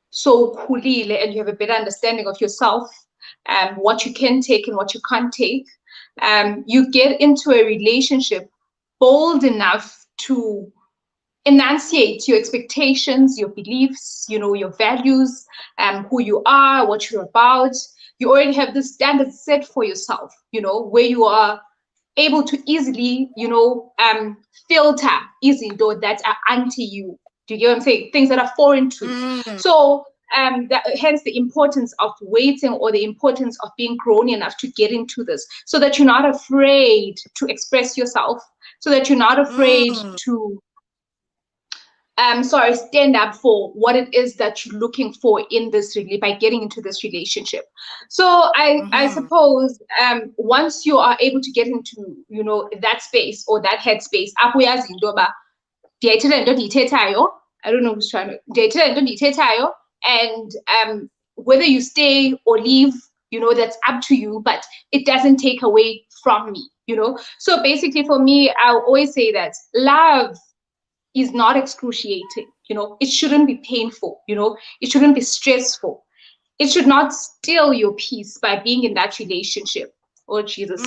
so khulile and you have a better understanding of yourself, what you can take and what you can't take, you get into a relationship bold enough to enunciate your expectations, your beliefs, your values, who you are, what you're about. You already have the standards set for yourself, where you are able to easily, filter izinto that are anti you. Do you get what I'm saying? Things that are foreign to you. So hence the importance of waiting, or the importance of being grown enough to get into this, so that you're not afraid to express yourself, so that you're not afraid to stand up for what it is that you're looking for in this by getting into this relationship. So I suppose once you are able to get into that space or that headspace, I don't know who's trying to and whether you stay or leave, that's up to you, but it doesn't take away from me, So basically for me, I'll always say that love is not excruciating, it shouldn't be painful, it shouldn't be stressful. It should not steal your peace by being in that relationship. Oh, Jesus.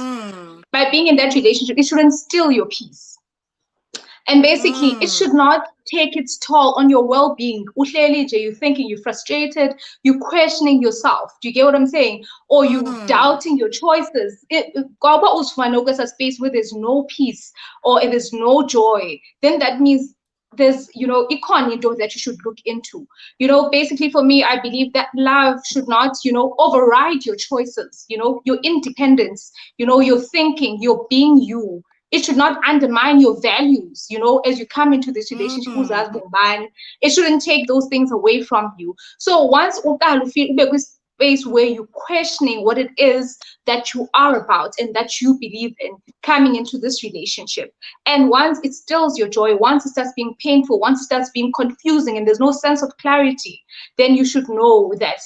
By being in that relationship, it shouldn't steal your peace. And basically, it should not take its toll on your well-being. You're thinking, you're frustrated, you're questioning yourself. Do you get what I'm saying? Or you doubting your choices. A space where there's no peace or there's no joy, then that means there's, economy that you should look into. Basically for me, I believe that love should not, override your choices, your independence, your thinking, your being you. It should not undermine your values, as you come into this relationship. It shouldn't take those things away from you. So once you feel space where you're questioning what it is that you are about and that you believe in coming into this relationship, and once it steals your joy, once it starts being painful, once it starts being confusing and there's no sense of clarity, then you should know that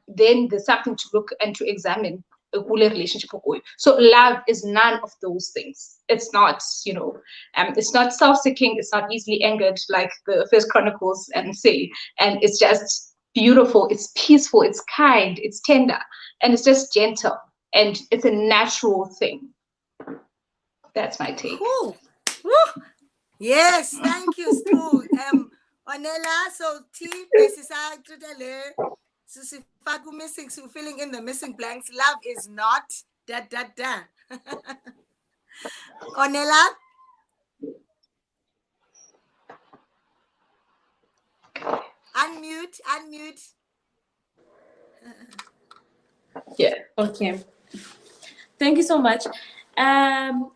then there's something to look and to examine a relationship. So love is none of those things. It's not, it's not self-seeking, it's not easily angered like the First Chronicles say, and it's just beautiful, it's peaceful, it's kind, it's tender, and it's just gentle, and it's a natural thing. That's my take. Cool. Woo. Yes, thank you, Stu. Onela, so T basis missing, so filling in the missing blanks. Love is not ... Onela. Unmute. Yeah. Okay. Thank you so much.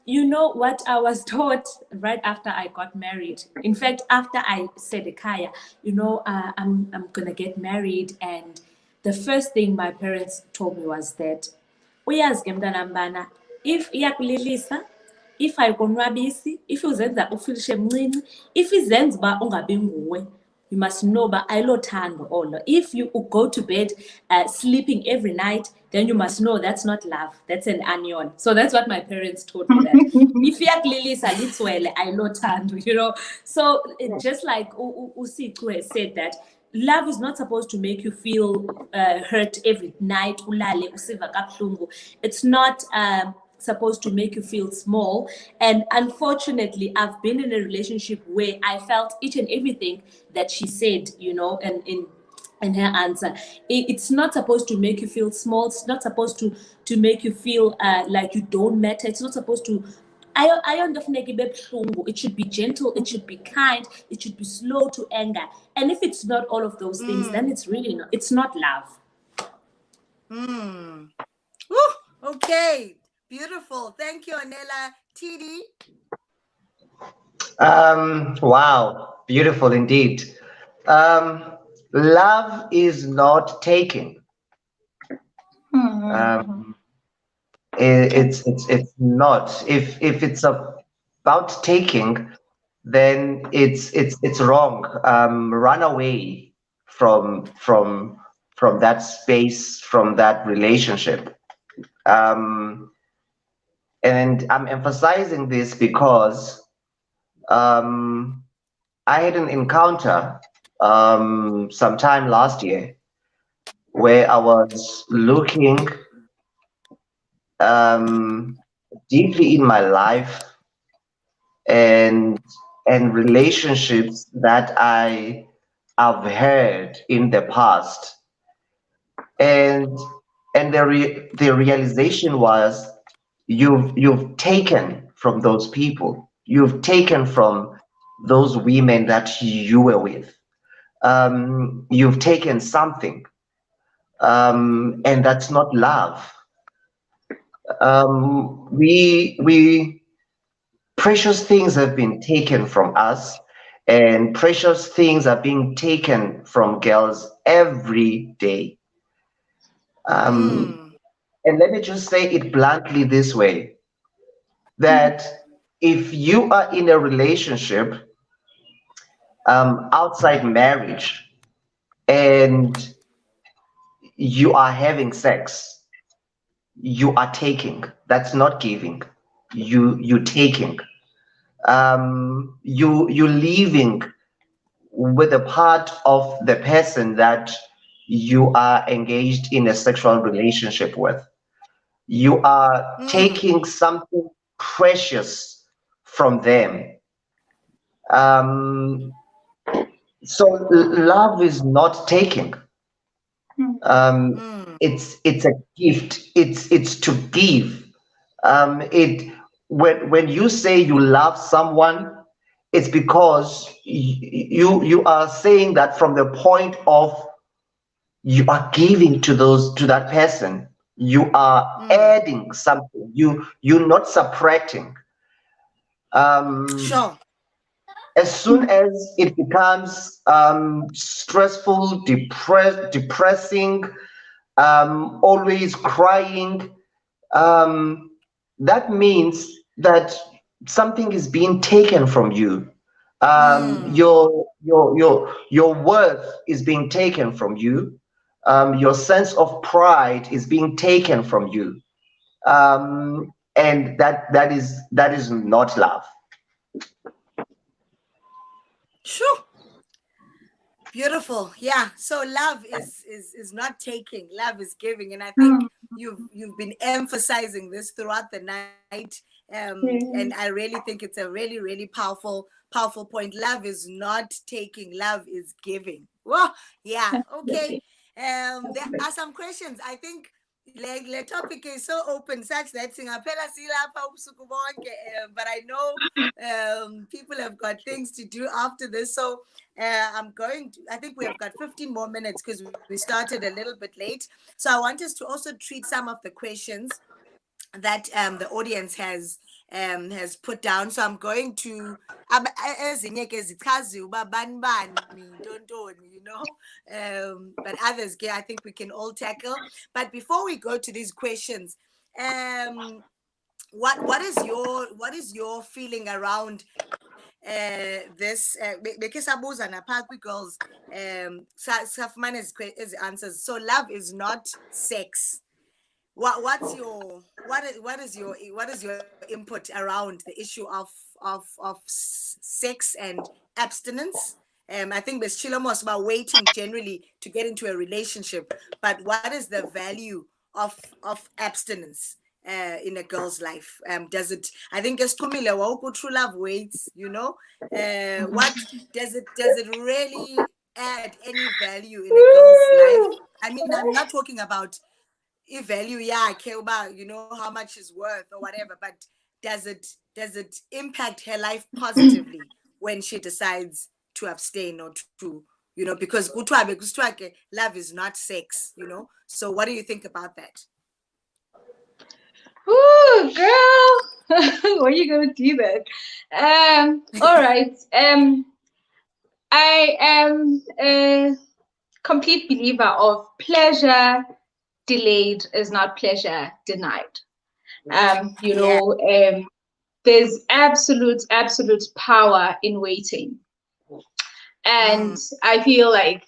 You know what I was taught right after I got married. In fact, after I said Ekaya, I'm gonna get married, and the first thing my parents told me was that if iyakulilisa, if ayikonwabisi, if uzenza ufilishe mncini, if izenza uba ungabi nguwe, you must know but ayilothando olo. If you go to bed sleeping every night, then you must know that's not love, that's an onion. So that's what my parents told me, that if iyakulilisa litswele ayilothando, So just like Usiku has said, that love is not supposed to make you feel hurt every night. It's not supposed to make you feel small. And unfortunately, I've been in a relationship where I felt each and everything that she said, and in her answer. It's not supposed to make you feel small. It's not supposed to make you feel like you don't matter. It's not supposed to. It should be gentle, it should be kind, it should be slow to anger. And if it's not all of those things, then it's not love. Woo, okay, beautiful. Thank you, Onela. TD. Wow, beautiful indeed. Love is not taking. It's not. If it's about taking, then it's wrong. Run away from that space, from that relationship. And I'm emphasizing this because I had an encounter sometime last year where I was looking deeply in my life and and relationships that I've had in the past, and the realization was you've taken from those people, you've taken from those women that you were with, you've taken something, and that's not love. We precious things have been taken from us, and precious things are being taken from girls every day. Mm. And let me just say it bluntly this way, that if you are in a relationship outside marriage and you are having sex, you are taking. That's not giving. You taking. You leaving with a part of the person that you are engaged in a sexual relationship with. You are Mm. taking something precious from them. Um, so love is not taking. Um, Mm. it's a gift. It's to give. It when you say you love someone, it's because you are saying that from the point of you are giving to that person. You are Mm. adding something. You're not subtracting. Um, Sure. as soon as it becomes stressful, depressing, always crying, um, that means that something is being taken from you. Mm. Your worth is being taken from you. Your sense of pride is being taken from you, and that is not love. Sure. Beautiful. Yeah. So love is not taking. Love is giving. And I think you've been emphasizing this throughout the night. And I really think it's a really, really powerful point. Love is not taking, love is giving. Well, yeah, okay. Absolutely. There are some questions. I think like the topic is so open such that singaphela silapha ubusuku bonke, but I know people have got things to do after this, so I think we have got 15 more minutes because we started a little bit late, so I want us to also treat some of the questions that the audience has put down. So I'm going to ezinye ke zichaze uba bani bani ntontoni, but others ke I think we can all tackle. But before we go to these questions, what is your feeling around this because sabuza napha kwi-girls safumana ezi answers. So love is not sex. What is your input around the issue of sex and abstinence? I think Ms. Chilomos about waiting generally to get into a relationship, but what is the value of abstinence in a girl's life? Does it? I think Eskumile Wauku true love waits. What does it really add any value in a girl's life? I mean, I'm not talking about value, yeah, I care about how much is worth or whatever, but does it impact her life positively when she decides to abstain or to because love is not sex, so what do you think about that? Ooh, girl, why are you gonna do that? All right. I am a complete believer of pleasure delayed is not pleasure denied. Yeah. There's absolute power in waiting. And I feel like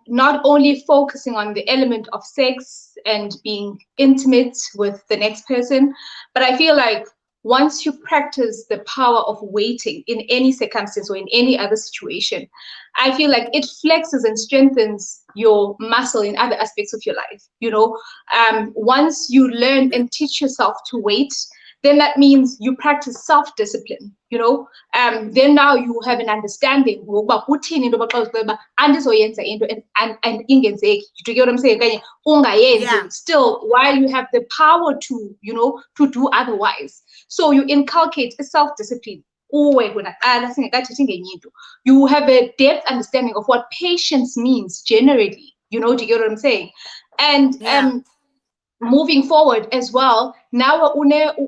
not only focusing on the element of sex and being intimate with the next person, but I feel like once you practice the power of waiting in any circumstance or in any other situation, I feel like it flexes and strengthens your muscle in other aspects of your life. Once you learn and teach yourself to wait, then that means you practice self-discipline, you know. Then now you have an understanding ngokuba kuthini into abaxoxa ukuba andizoyenza into and ingenzeki. You get what I'm saying? Okanye ungayenzi still, while you have the power to, you know, to do otherwise. So you inculcate a self-discipline. You have a depth understanding of what patience means generally. You know, do you get what I'm saying? And moving forward as well, now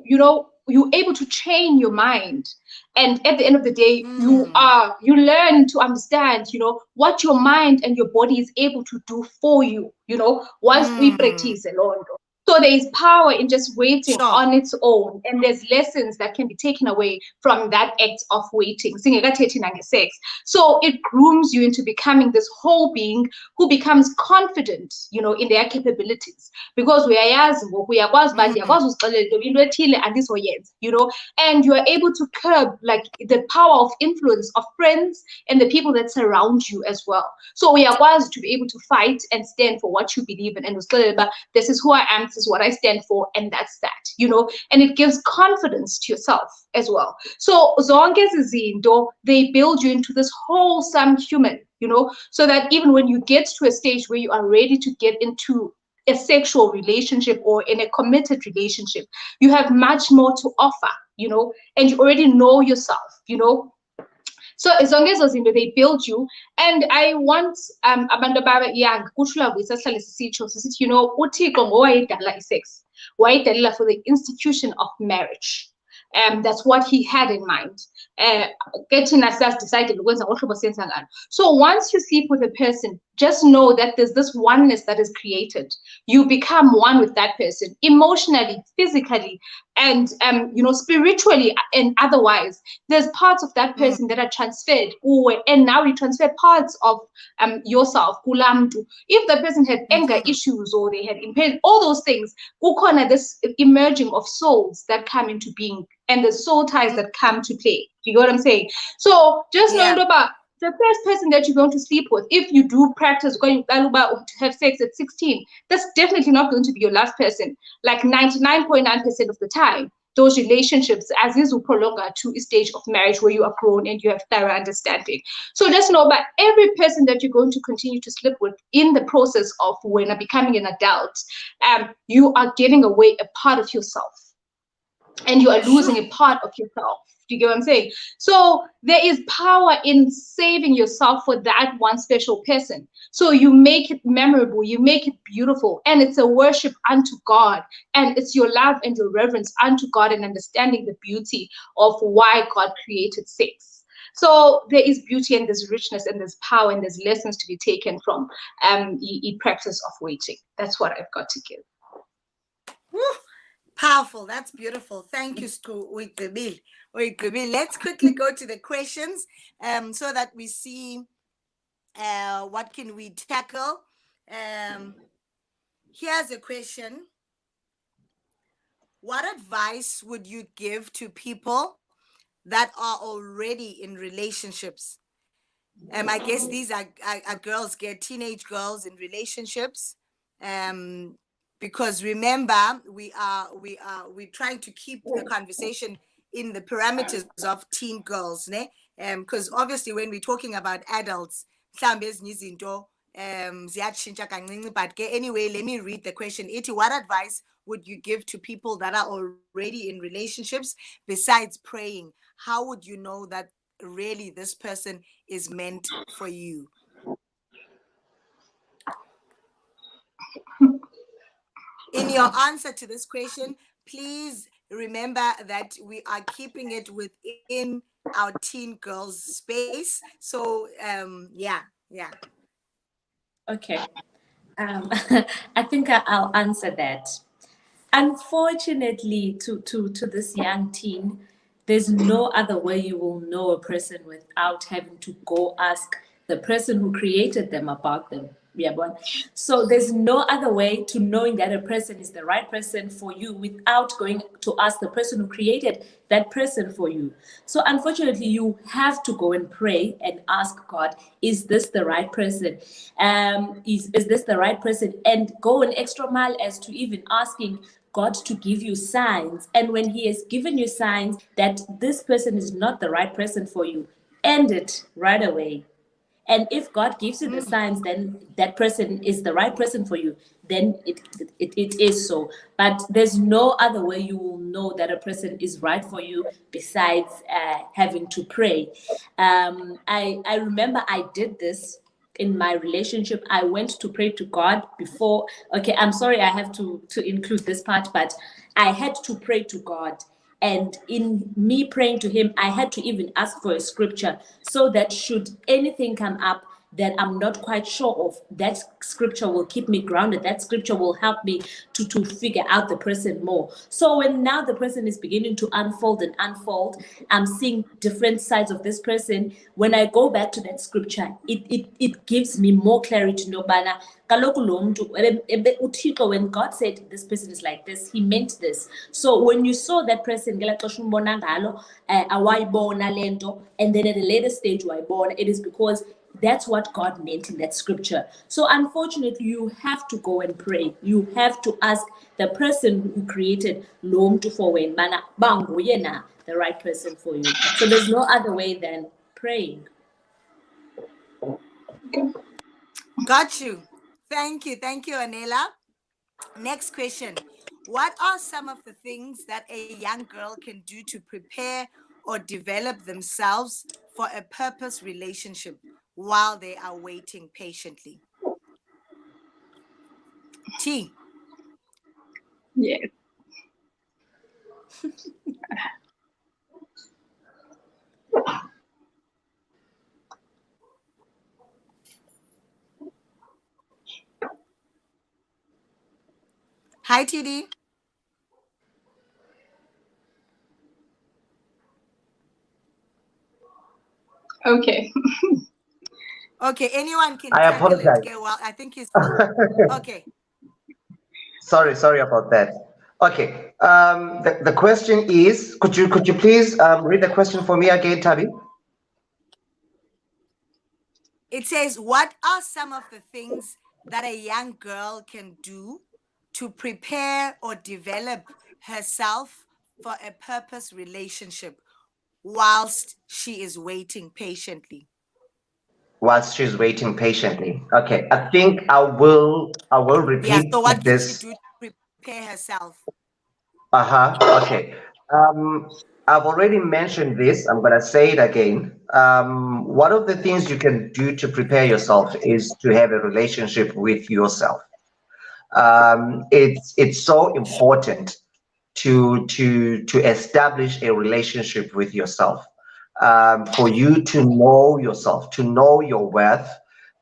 you know, you're able to train your mind. And at the end of the day, you learn to understand, you know, what your mind and your body is able to do for you, you know, once we practice alone. So there is power in just waiting on its own, and there's lessons that can be taken away from that act of waiting. So it grooms you into becoming this whole being who becomes confident, you know, in their capabilities. Because you know, and you are able to curb like the power of influence of friends and the people that surround you as well. So we are wise to be able to fight and stand for what you believe in, and this is who I am, this is what I stand for, and that's that, you know. And it gives confidence to yourself as well. So zonke izinto, they build you into this wholesome human, you know, so that even when you get to a stage where you are ready to get into a sexual relationship or in a committed relationship, you have much more to offer, you know, and you already know yourself, you know. So as long as those, you know, they build you. And I want abantu young, you know, uThixo ngowayedala isex, wayedala for the institution of marriage. That's what he had in mind. Getting ourselves decided. So once you sleep with a person, just know that there's this oneness that is created. You become one with that person, emotionally, physically, and you know, spiritually and otherwise. There's parts of that person that are transferred, and now you transfer parts of yourself. If the person had anger issues or they had impairment, all those things, this emerging of souls that come into being and the soul ties that come to play. Do you get what I'm saying? So just know about the first person that you're going to sleep with, if you do practice going to have sex at 16, that's definitely not going to be your last person. Like 99.9% of the time, those relationships, as is, will prolong to a stage of marriage where you are grown and you have thorough understanding. So just know about every person that you're going to continue to sleep with in the process of when becoming an adult, you are giving away a part of yourself. And you are losing a part of yourself. Do you get what I'm saying? So there is power in saving yourself for that one special person. So you make it memorable, you make it beautiful, and it's a worship unto God, and it's your love and your reverence unto God and understanding the beauty of why God created sex. So there is beauty and there's richness and there's power and there's lessons to be taken from the practice of waiting. That's what I've got to give. Woo. Powerful. That's beautiful. Thank you, Stu. Let's quickly go to the questions so that we see what can we tackle. Here's a question. What advice would you give to people that are already in relationships? I guess these are girls, teenage girls in relationships. Because remember, we're trying to keep the conversation in the parameters of teen girls, ne? Because obviously when we're talking about adults, but anyway, let me read the question. Iti, what advice would you give to people that are already in relationships besides praying? How would you know that really this person is meant for you? In your answer to this question, please remember that we are keeping it within our teen girls space. So yeah. Okay. I think I'll answer that. Unfortunately, to this young teen, there's no other way you will know a person without having to go ask the person who created them about them. So there's no other way to knowing that a person is the right person for you without going to ask the person who created that person for you. So unfortunately, you have to go and pray and ask God, is this the right person? Is this the right person? And go an extra mile as to even asking God to give you signs. And when He has given you signs that this person is not the right person for you, end it right away. And if God gives you the signs, then that person is the right person for you, then it is so. But there's no other way you will know that a person is right for you besides having to pray. I remember I did this in my relationship. I went to pray to God before. Okay, I'm sorry I have to include this part, but I had to pray to God. And in me praying to Him, I had to even ask for a scripture so that should anything come up that I'm not quite sure of, that scripture will keep me grounded. That scripture will help me to figure out the person more. So when now the person is beginning to unfold and unfold, I'm seeing different sides of this person. When I go back to that scripture, it gives me more clarity. No, bana kaloku lo mntu uThixo, when God said this person is like this, He meant this. So when you saw that person ngelaa xesha umbona ngalo awayibona le nto, and then at a later stage wayibona, it is because that's what God meant in that scripture. So unfortunately, you have to go and pray. You have to ask the person who created lo mntu for wena bana banguye na the right person for you. So there's no other way than praying. Got you. Thank you, Anela. Next question. What are some of the things that a young girl can do to prepare or develop themselves for a purpose relationship while they are waiting patiently? T. Yes. Hi, TD. Okay. Okay, anyone can I tackle it. apologize. Okay, well, I think he's okay. Sorry about that. Okay. The question is, could you please read the question for me again, Tabi? It says, what are some of the things that a young girl can do to prepare or develop herself for a purpose relationship whilst she is waiting patiently? Whilst she's waiting patiently. Okay. I think I will repeat Yeah, so what can she this. do to prepare herself? Okay. I've already mentioned this. I'm gonna say it again. One of the things you can do to prepare yourself is to have a relationship with yourself. It's so important to establish a relationship with yourself, for you to know yourself, to know your worth,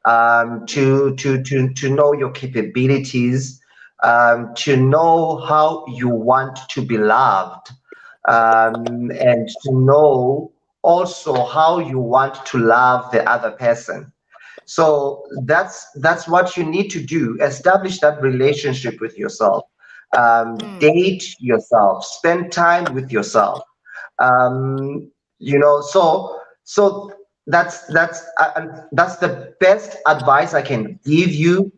to know your capabilities, to know how you want to be loved, and to know also how you want to love the other person. So that's what you need to do. Establish that relationship with yourself. Date yourself. Spend time with yourself. So that's the best advice I can give you,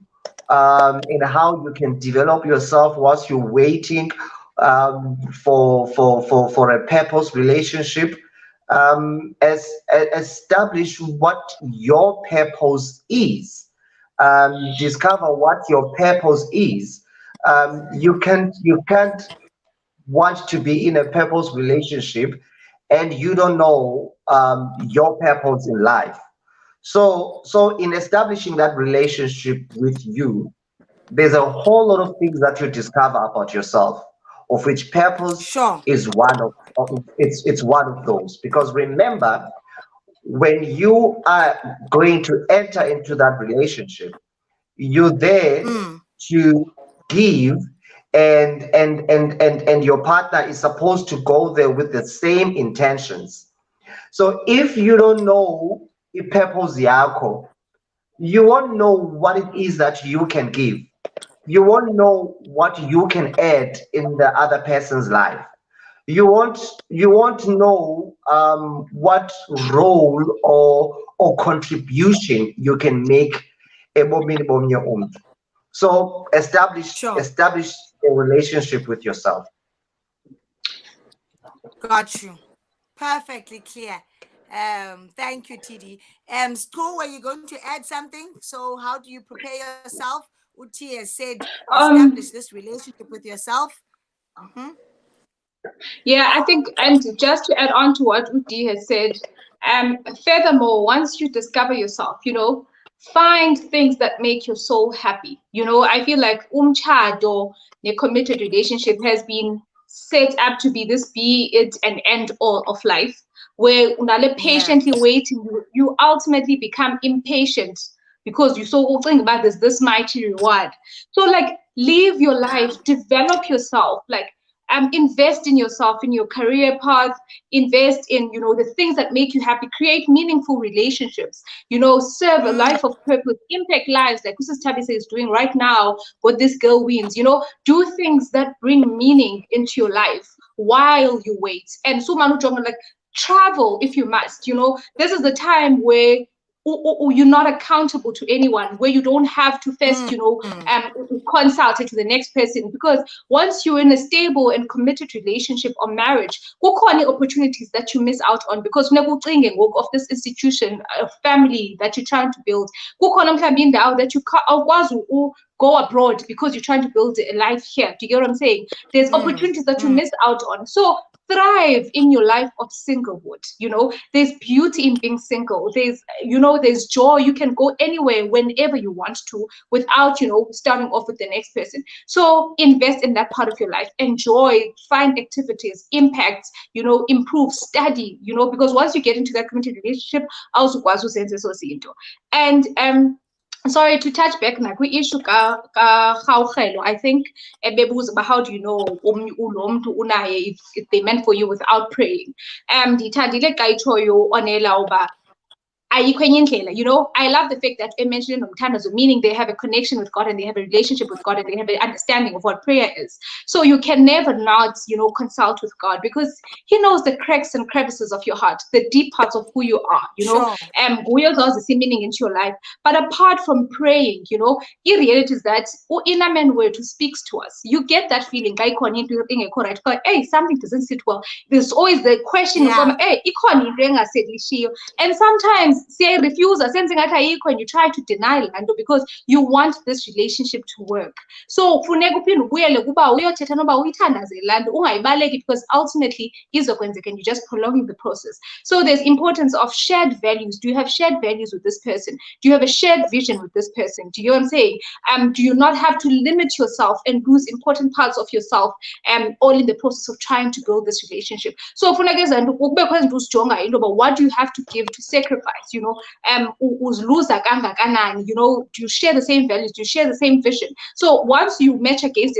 in how you can develop yourself whilst you're waiting, for a purpose relationship. Establish what your purpose is. Discover what your purpose is. You can't want to be in a purpose relationship and you don't know your purpose in life. So in establishing that relationship with you, there's a whole lot of things that you discover about yourself, of which purpose Sure. is one of it's one of those. Because remember, when you are going to enter into that relationship, you're there to give, and your partner is supposed to go there with the same intentions. So if you don't know the purpose yako, you won't know what it is that you can give. You won't know what you can add in the other person's life. You won't know what role or contribution you can make ebomini bomnye umuntu. So establish Sure. establish a relationship with yourself. Got you. Perfectly clear. Thank you, TD. Stu, were you going to add something? So how do you prepare yourself? Uti has said establish this relationship with yourself. Yeah, I think, and just to add on to what Uti has said, furthermore, once you discover yourself, find things that make your soul happy. I feel like umchado, a committed relationship, has been set up to be this be it and end all of life, where unale patiently waiting, you ultimately become impatient because you so think about this mighty reward. So like live your life, develop yourself, like invest in yourself, in your career path, invest in, the things that make you happy, create meaningful relationships, serve a life of purpose, impact lives like Mrs. Tabisa is doing right now, what this girl wins, do things that bring meaning into your life while you wait. And so Manu Jonga, like travel if you must, this is the time where you're not accountable to anyone, where you don't have to first, consult it to the next person, because once you're in a stable and committed relationship or marriage, what kind of opportunities that you miss out on because of this institution, a family that you're trying to build, that you go abroad because you're trying to build a life here. Do you get what I'm saying? There's opportunities that you miss out on. So thrive in your life of singlehood. There's beauty in being single. There's joy. You can go anywhere whenever you want to without, starting off with the next person. So invest in that part of your life. Enjoy, find activities, impact, improve, study, because once you get into that committed relationship, also and sorry to touch back na kwi-issue ka I think bebuza about how do you know umuntu unaye if they meant for you without praying. Ndithandile xa itshoyo onela uba ayikho enye indlela. I love the fact that I mentioned nomthandazo, meaning they have a connection with God and they have a relationship with God and they have an understanding of what prayer is. So you can never not, consult with God because He knows the cracks and crevices of your heart, the deep parts of who you are, Who knows the same meaning into your life. But apart from praying, the reality is that inner man word who speaks to us, you get that feeling, hey, something doesn't sit well. There's always the question of, hey, and sometimes say refuse sensing when you try to deny Lando because you want this relationship to work. So because ultimately and you just prolonging the process. So there's importance of shared values. Do you have shared values with this person? Do you have a shared vision with this person? Do you know what I'm saying? Do you not have to limit yourself and lose important parts of yourself all in the process of trying to build this relationship? So what do you have to give to sacrifice? Do you share the same values? Do you share the same vision? So once you match against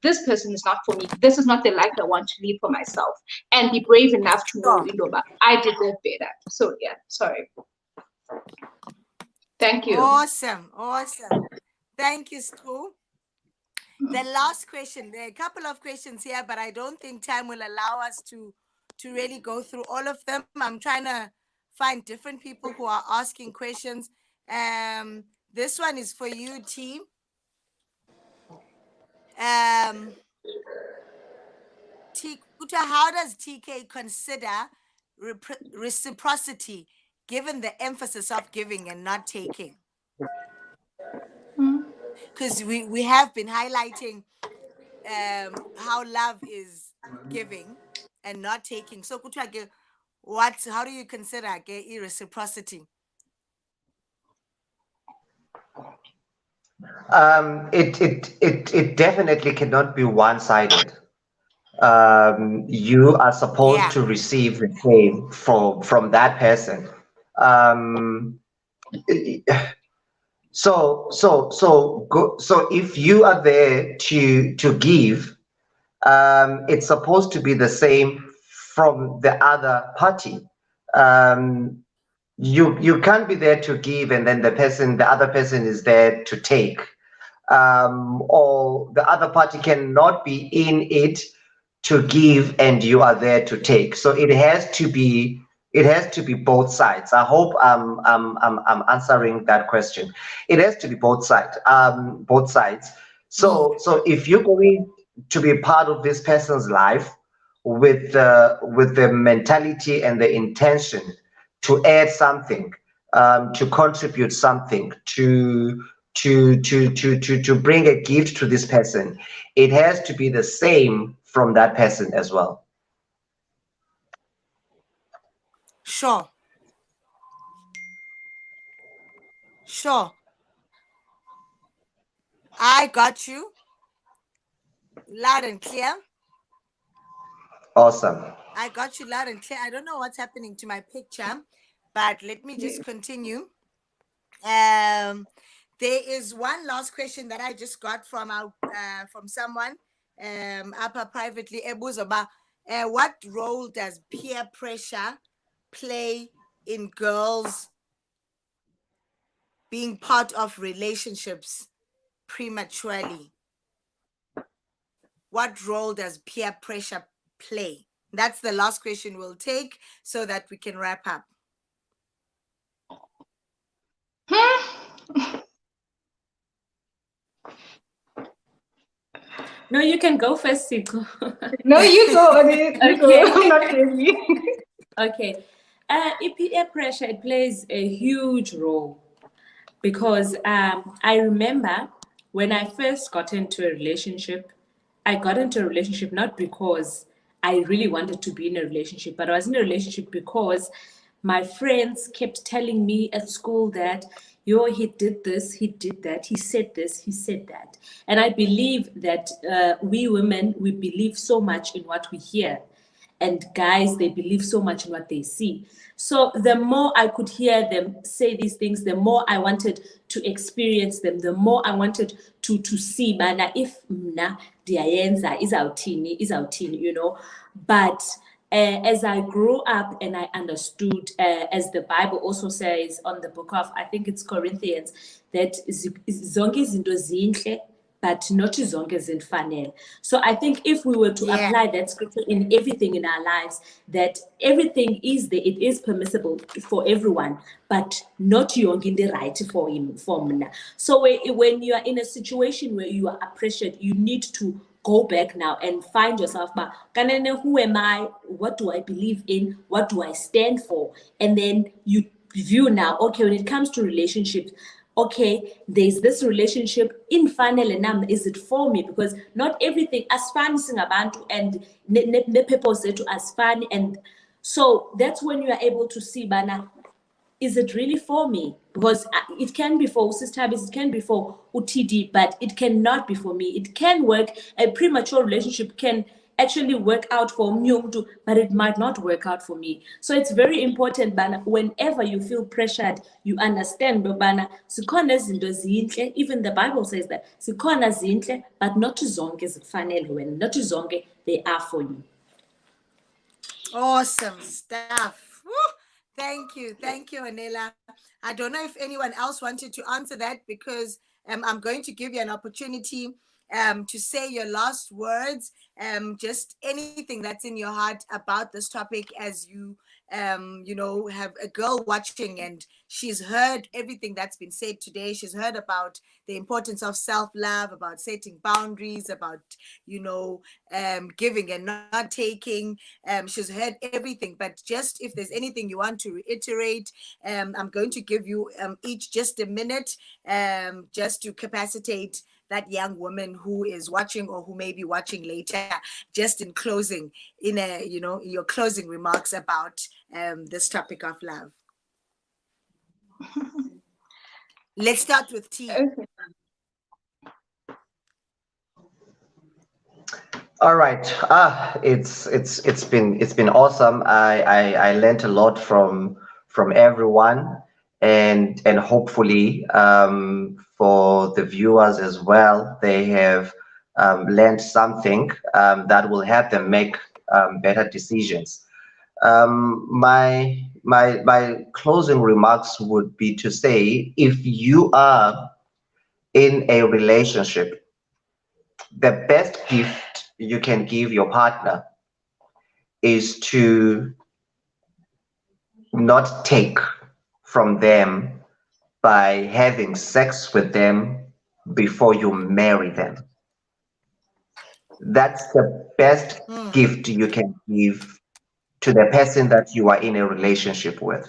this person is not for me. This is not the life I want to live for myself. And be brave enough to know, I deserve better. So yeah, sorry. Thank you. Awesome. Thank you, Stu. The last question, there are a couple of questions here, but I don't think time will allow us to really go through all of them. I'm trying to find different people who are asking questions. This one is for you, team. Tikuta, how does TK consider reciprocity given the emphasis of giving and not taking? Because we have been highlighting how love is giving and not taking. So how do you consider reciprocity? It definitely cannot be one-sided. You are supposed to receive the same from that person. So if you are there to give, it's supposed to be the same from the other party. You can't be there to give and then the other person is there to take, or the other party cannot be in it to give and you are there to take. So it has to be both sides. I hope I'm answering that question. It has to be both sides. So if you're going to be part of this person's life with the mentality and the intention to add something, to contribute something, to bring a gift to this person, it has to be the same from that person as well. Sure. Sure. I got you. Loud and clear. Awesome. I got you loud and clear. I don't know what's happening to my picture, but let me just continue. There is one last question that I just got from someone upper privately. Ebuzoba, what role does peer pressure play in girls being part of relationships prematurely? What role does peer pressure play? That's the last question we'll take so that we can wrap up. No, you can go first, Siko. No, you go. You Okay. go. I'm not crazy. Okay. Peer pressure, it plays a huge role because I remember when I first got into a relationship, I got into a relationship not because I really wanted to be in a relationship, but I was in a relationship because my friends kept telling me at school that, yo, he did this, he did that, he said this, he said that. And I believe that we women, we believe so much in what we hear. And guys, they believe so much in what they see. So the more I could hear them say these things, the more I wanted to experience them, the more I wanted to see, bana, if mna diayenza izawuthini, you know. But as I grew up and I understood, as the Bible also says on the book of, I think it's Corinthians, that zonke izinto zinhle, but not zonke zinfanele. So I think if we were to apply that scripture in everything in our lives, that everything is there, it is permissible for everyone, but not yonke into right for him, for mina. So when you are in a situation where you are pressured, you need to go back now and find yourself, but who am I? What do I believe in? What do I stand for? And then you view now, okay, when it comes to relationships, okay, there's this relationship in final and is it for me? Because not everything as fun singabantu and ne people say to as fun, and so that's when you are able to see, bana, is it really for me? Because it can be for Sister Habis, it can be for UTD, but it cannot be for me. It can work. A premature relationship can actually work out for Myungdu, but it might not work out for me. So it's very important, Bana, whenever you feel pressured, you understand, Bana, even the Bible says that, but not zonke zifanele wena, not zonke they are for you. Awesome stuff. Woo! Thank you, Anela. I don't know if anyone else wanted to answer that, because I'm going to give you an opportunity to say your last words, just anything that's in your heart about this topic, as you you know, have a girl watching and she's heard everything that's been said today. She's heard about the importance of self-love, about setting boundaries, about, you know, giving and not taking. She's heard everything, but just if there's anything you want to reiterate, I'm going to give you each just a minute, just to capacitate that young woman who is watching or who may be watching later, just in closing, in a, you know, your closing remarks about this topic of love. Let's start with T. Okay. All right. It's been awesome. I learned a lot from everyone, and hopefully for the viewers as well, they have learned something that will help them make better decisions. My closing remarks would be to say, if you are in a relationship, the best gift you can give your partner is to not take from them by having sex with them, before you marry them. That's the best gift you can give to the person that you are in a relationship with.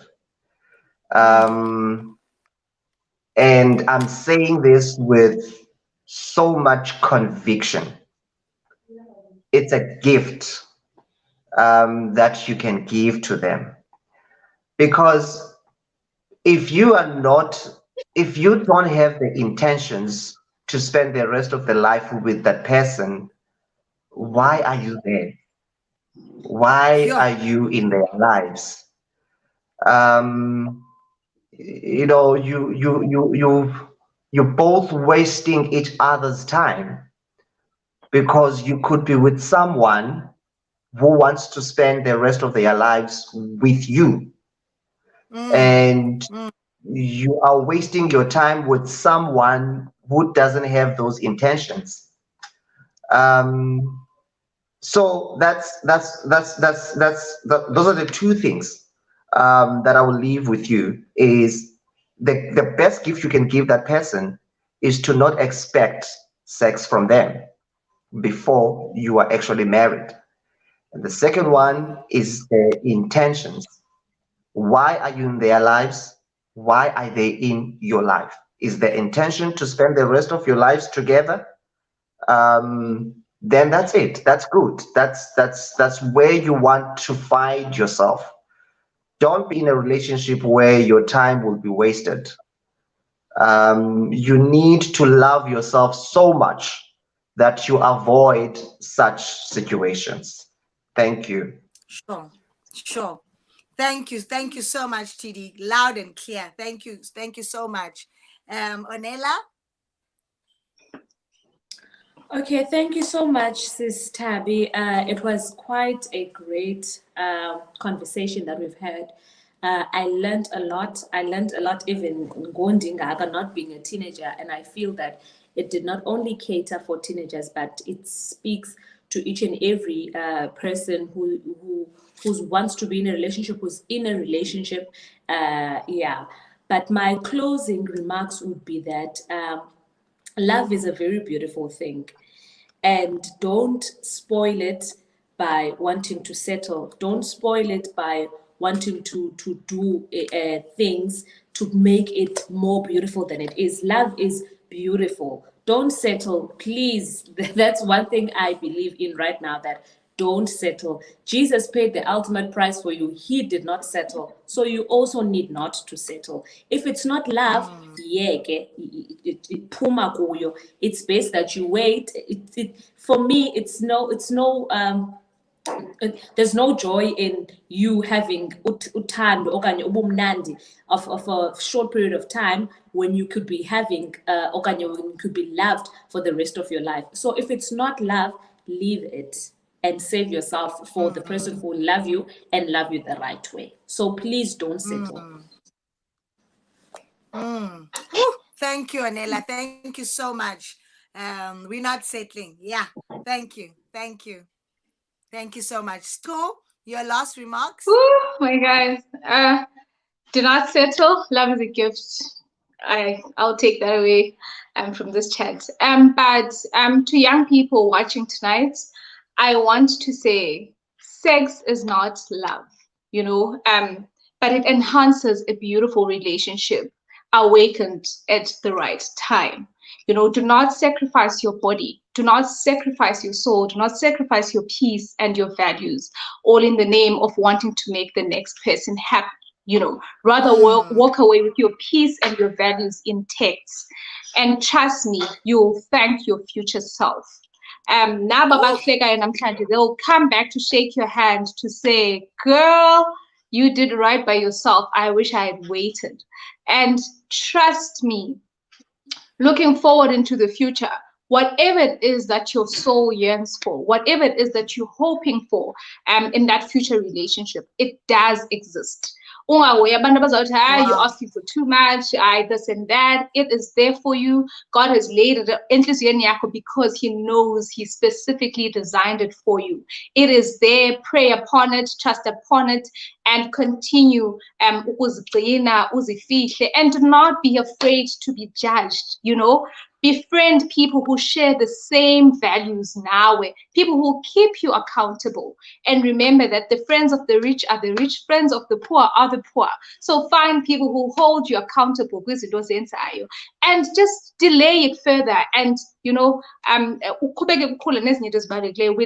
And I'm saying this with so much conviction. It's a gift that you can give to them. Because if you don't have the intentions to spend the rest of the life with that person, why are you there? Why are you in their lives? You know, you're both wasting each other's time, because you could be with someone who wants to spend the rest of their lives with you, and you are wasting your time with someone who doesn't have those intentions. So those are the two things that I will leave with you. Is the best gift you can give that person is to not expect sex from them before you are actually married. And the second one is the intentions. Why are you in their lives? Why are they in your life? Is the intention to spend the rest of your lives together? Then that's it. That's good. That's where you want to find yourself. Don't be in a relationship where your time will be wasted. You need to love yourself so much that you avoid such situations. Thank you. Sure. Thank you so much, TD. Loud and clear. Thank you so much. Onela? Okay, thank you so much, Sis Tabby. It was quite a great conversation that we've had. I learned a lot. Even Ngondingaga, not being a teenager, and I feel that it did not only cater for teenagers, but it speaks to each and every person who wants to be in a relationship, who's in a relationship. But my closing remarks would be that love is a very beautiful thing, and don't spoil it by wanting to settle. Don't spoil it by wanting to do things to make it more beautiful than it is. Love is beautiful. Don't settle, please. That's one thing I believe in right now, that don't settle. Jesus paid the ultimate price for you. He did not settle. So you also need not to settle. If it's not love, it's best that you wait. For me, there's no joy in you having uthando okanye ubumnandi of a short period of time when you could be having okanye when you could be loved for the rest of your life. So if it's not love, leave it and save yourself for the person who will love you and love you the right way. So please don't settle. Thank you, Onela. Thank you so much. We're not settling. Yeah. Thank you so much. Sko, your last remarks? Oh my guys. Do not settle. Love is a gift. I'll take that away from this chat. But to young people watching tonight, I want to say sex is not love, but it enhances a beautiful relationship awakened at the right time. Do not sacrifice your body. Do not sacrifice your soul. Do not sacrifice your peace and your values, all in the name of wanting to make the next person happy. Rather walk away with your peace and your values intact. And trust me, you'll thank your future self. They'll come back to shake your hand to say, girl, you did right by yourself. I wish I had waited. And trust me, looking forward into the future, whatever it is that your soul yearns for, whatever it is that you're hoping for in that future relationship, it does exist. You're asking for too much, this and that. It is there for you. God has laid it because He knows He specifically designed it for you. It is there. Pray upon it, trust upon it, and continue and do not be afraid to be judged. Befriend people who share the same values now, people who keep you accountable. And remember that the friends of the rich are the rich, friends of the poor are the poor. So find people who hold you accountable, and just delay it further. And we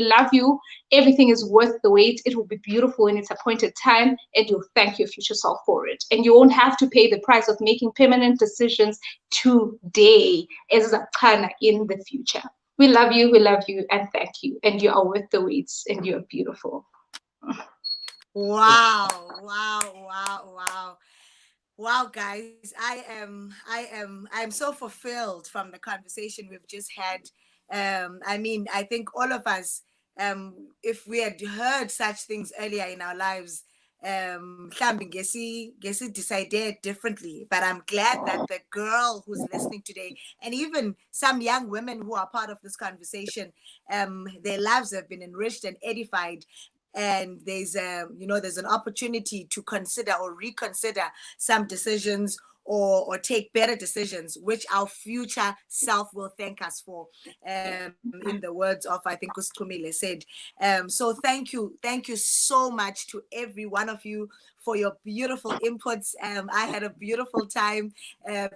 love you. Everything is worth the wait. It will be beautiful in its appointed time, and you'll thank your future self for it. And you won't have to pay the price of making permanent decisions today as a Ghana in the future. We love you, and thank you. And you are worth the wait, and you're beautiful. Wow, wow, guys. I'm so fulfilled from the conversation we've just had. I mean, I think all of us, if we had heard such things earlier in our lives, Gesi decided differently. But I'm glad that the girl who's listening today, and even some young women who are part of this conversation, their lives have been enriched and edified. And there's an opportunity to consider or reconsider some decisions, or take better decisions, which our future self will thank us for, in the words of, I think, Ustumile said. So thank you so much to every one of you for your beautiful inputs. I had a beautiful time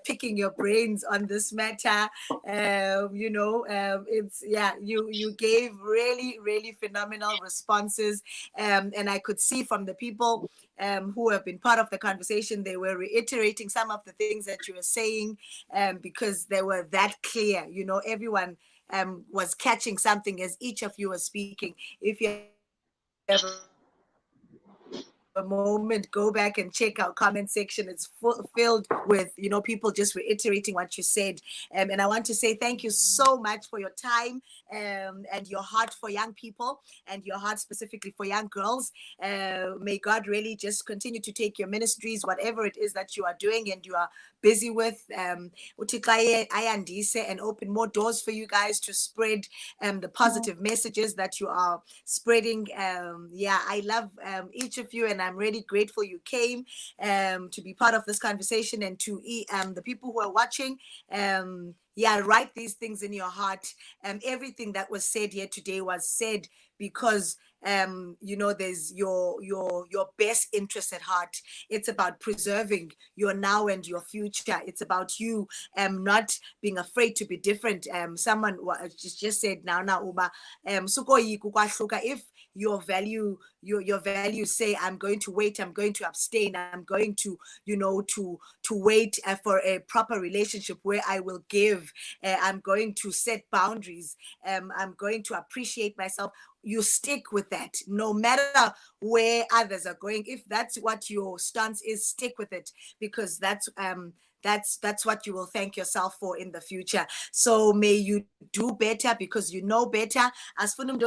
picking your brains on this matter. You gave really, really phenomenal responses, and I could see from the people who have been part of the conversation, they were reiterating some of the things that you were saying, because they were that clear. Everyone was catching something as each of you was speaking. If you have a moment, go back and check our comment section. It's filled with people just reiterating what you said, and I want to say thank you so much for your time, and your heart for young people, and your heart specifically for young girls. May God really just continue to take your ministries, whatever it is that you are doing and you are busy with, and open more doors for you guys to spread the positive messages that you are spreading. I love each of you, and I'm really grateful you came to be part of this conversation. And to the people who are watching, write these things in your heart. Everything that was said here today was said because there's your best interest at heart. It's about preserving your now and your future. It's about you not being afraid to be different. Someone just said now Uba, if your values say, I'm going to wait, I'm going to abstain, I'm going to wait for a proper relationship where I will give, I'm going to set boundaries, I'm going to appreciate myself. You stick with that no matter where others are going. If that's what your stance is, stick with it, because that's what you will thank yourself for in the future. So may you do better, because you know better. As for them,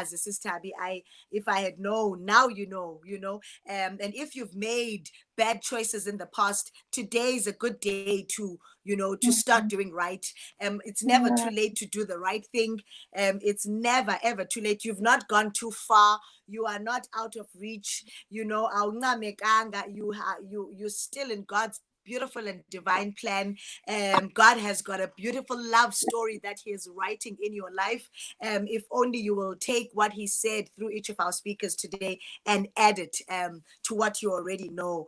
Sister Abby, if I had known, now you know, and if you've made bad choices in the past, today is a good day to start doing right. It's never too late to do the right thing. It's never ever too late. You've not gone too far. You are not out of reach. You're still in God's beautiful and divine plan. God has got a beautiful love story that he is writing in your life. If only you will take what he said through each of our speakers today and add it to what you already know.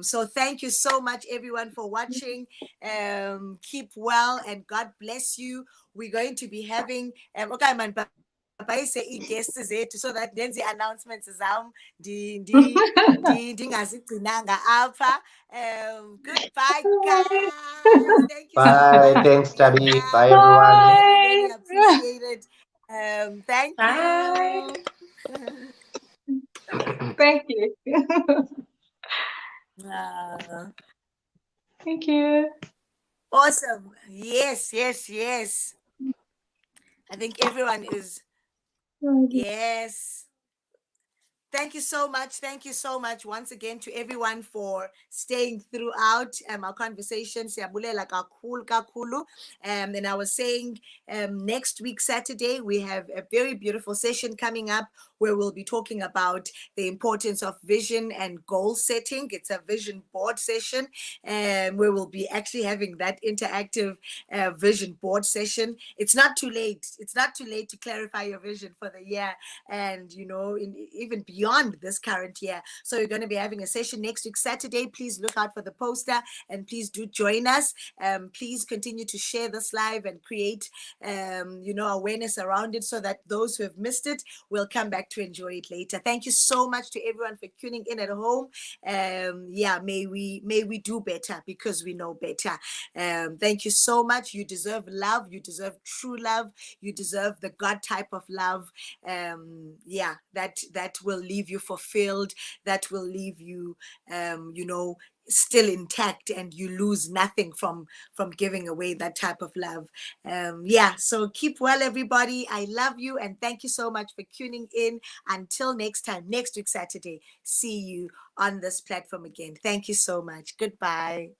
So thank you so much, everyone, for watching. Keep well and God bless you. We're going to be having guests so that then the announcements zam ndingazigcinanga apha. Goodbye, guys. Thank you so Bye. much. Thanks, Tabby. Bye, I everyone. really appreciate it. Thank Bye. you. Thank you. Thank you. Awesome. Yes. I think everyone is. Yes. Thank you so much. Thank you so much once again to everyone for staying throughout our conversation. Siyabulela kakhulu kakhulu. And I was saying next week, Saturday, we have a very beautiful session coming up where we'll be talking about the importance of vision and goal setting. It's a vision board session, and where we'll be actually having that interactive vision board session. It's not too late. It's not too late to clarify your vision for the year, and even beyond this current year. So we're going to be having a session next week, Saturday. Please look out for the poster, and please do join us. Please continue to share this live and create, awareness around it, so that those who have missed it will come back to enjoy it later. Thank you so much to everyone for tuning in at home. May we do better, because we know better. Thank you so much. You deserve love. You deserve true love. You deserve the God type of love. That will leave you fulfilled, that will leave you still intact, and you lose nothing from giving away that type of love. So keep well, everybody. I love you, and thank you so much for tuning in. Until next time, next week Saturday, see you on this platform again. Thank you so much. Goodbye.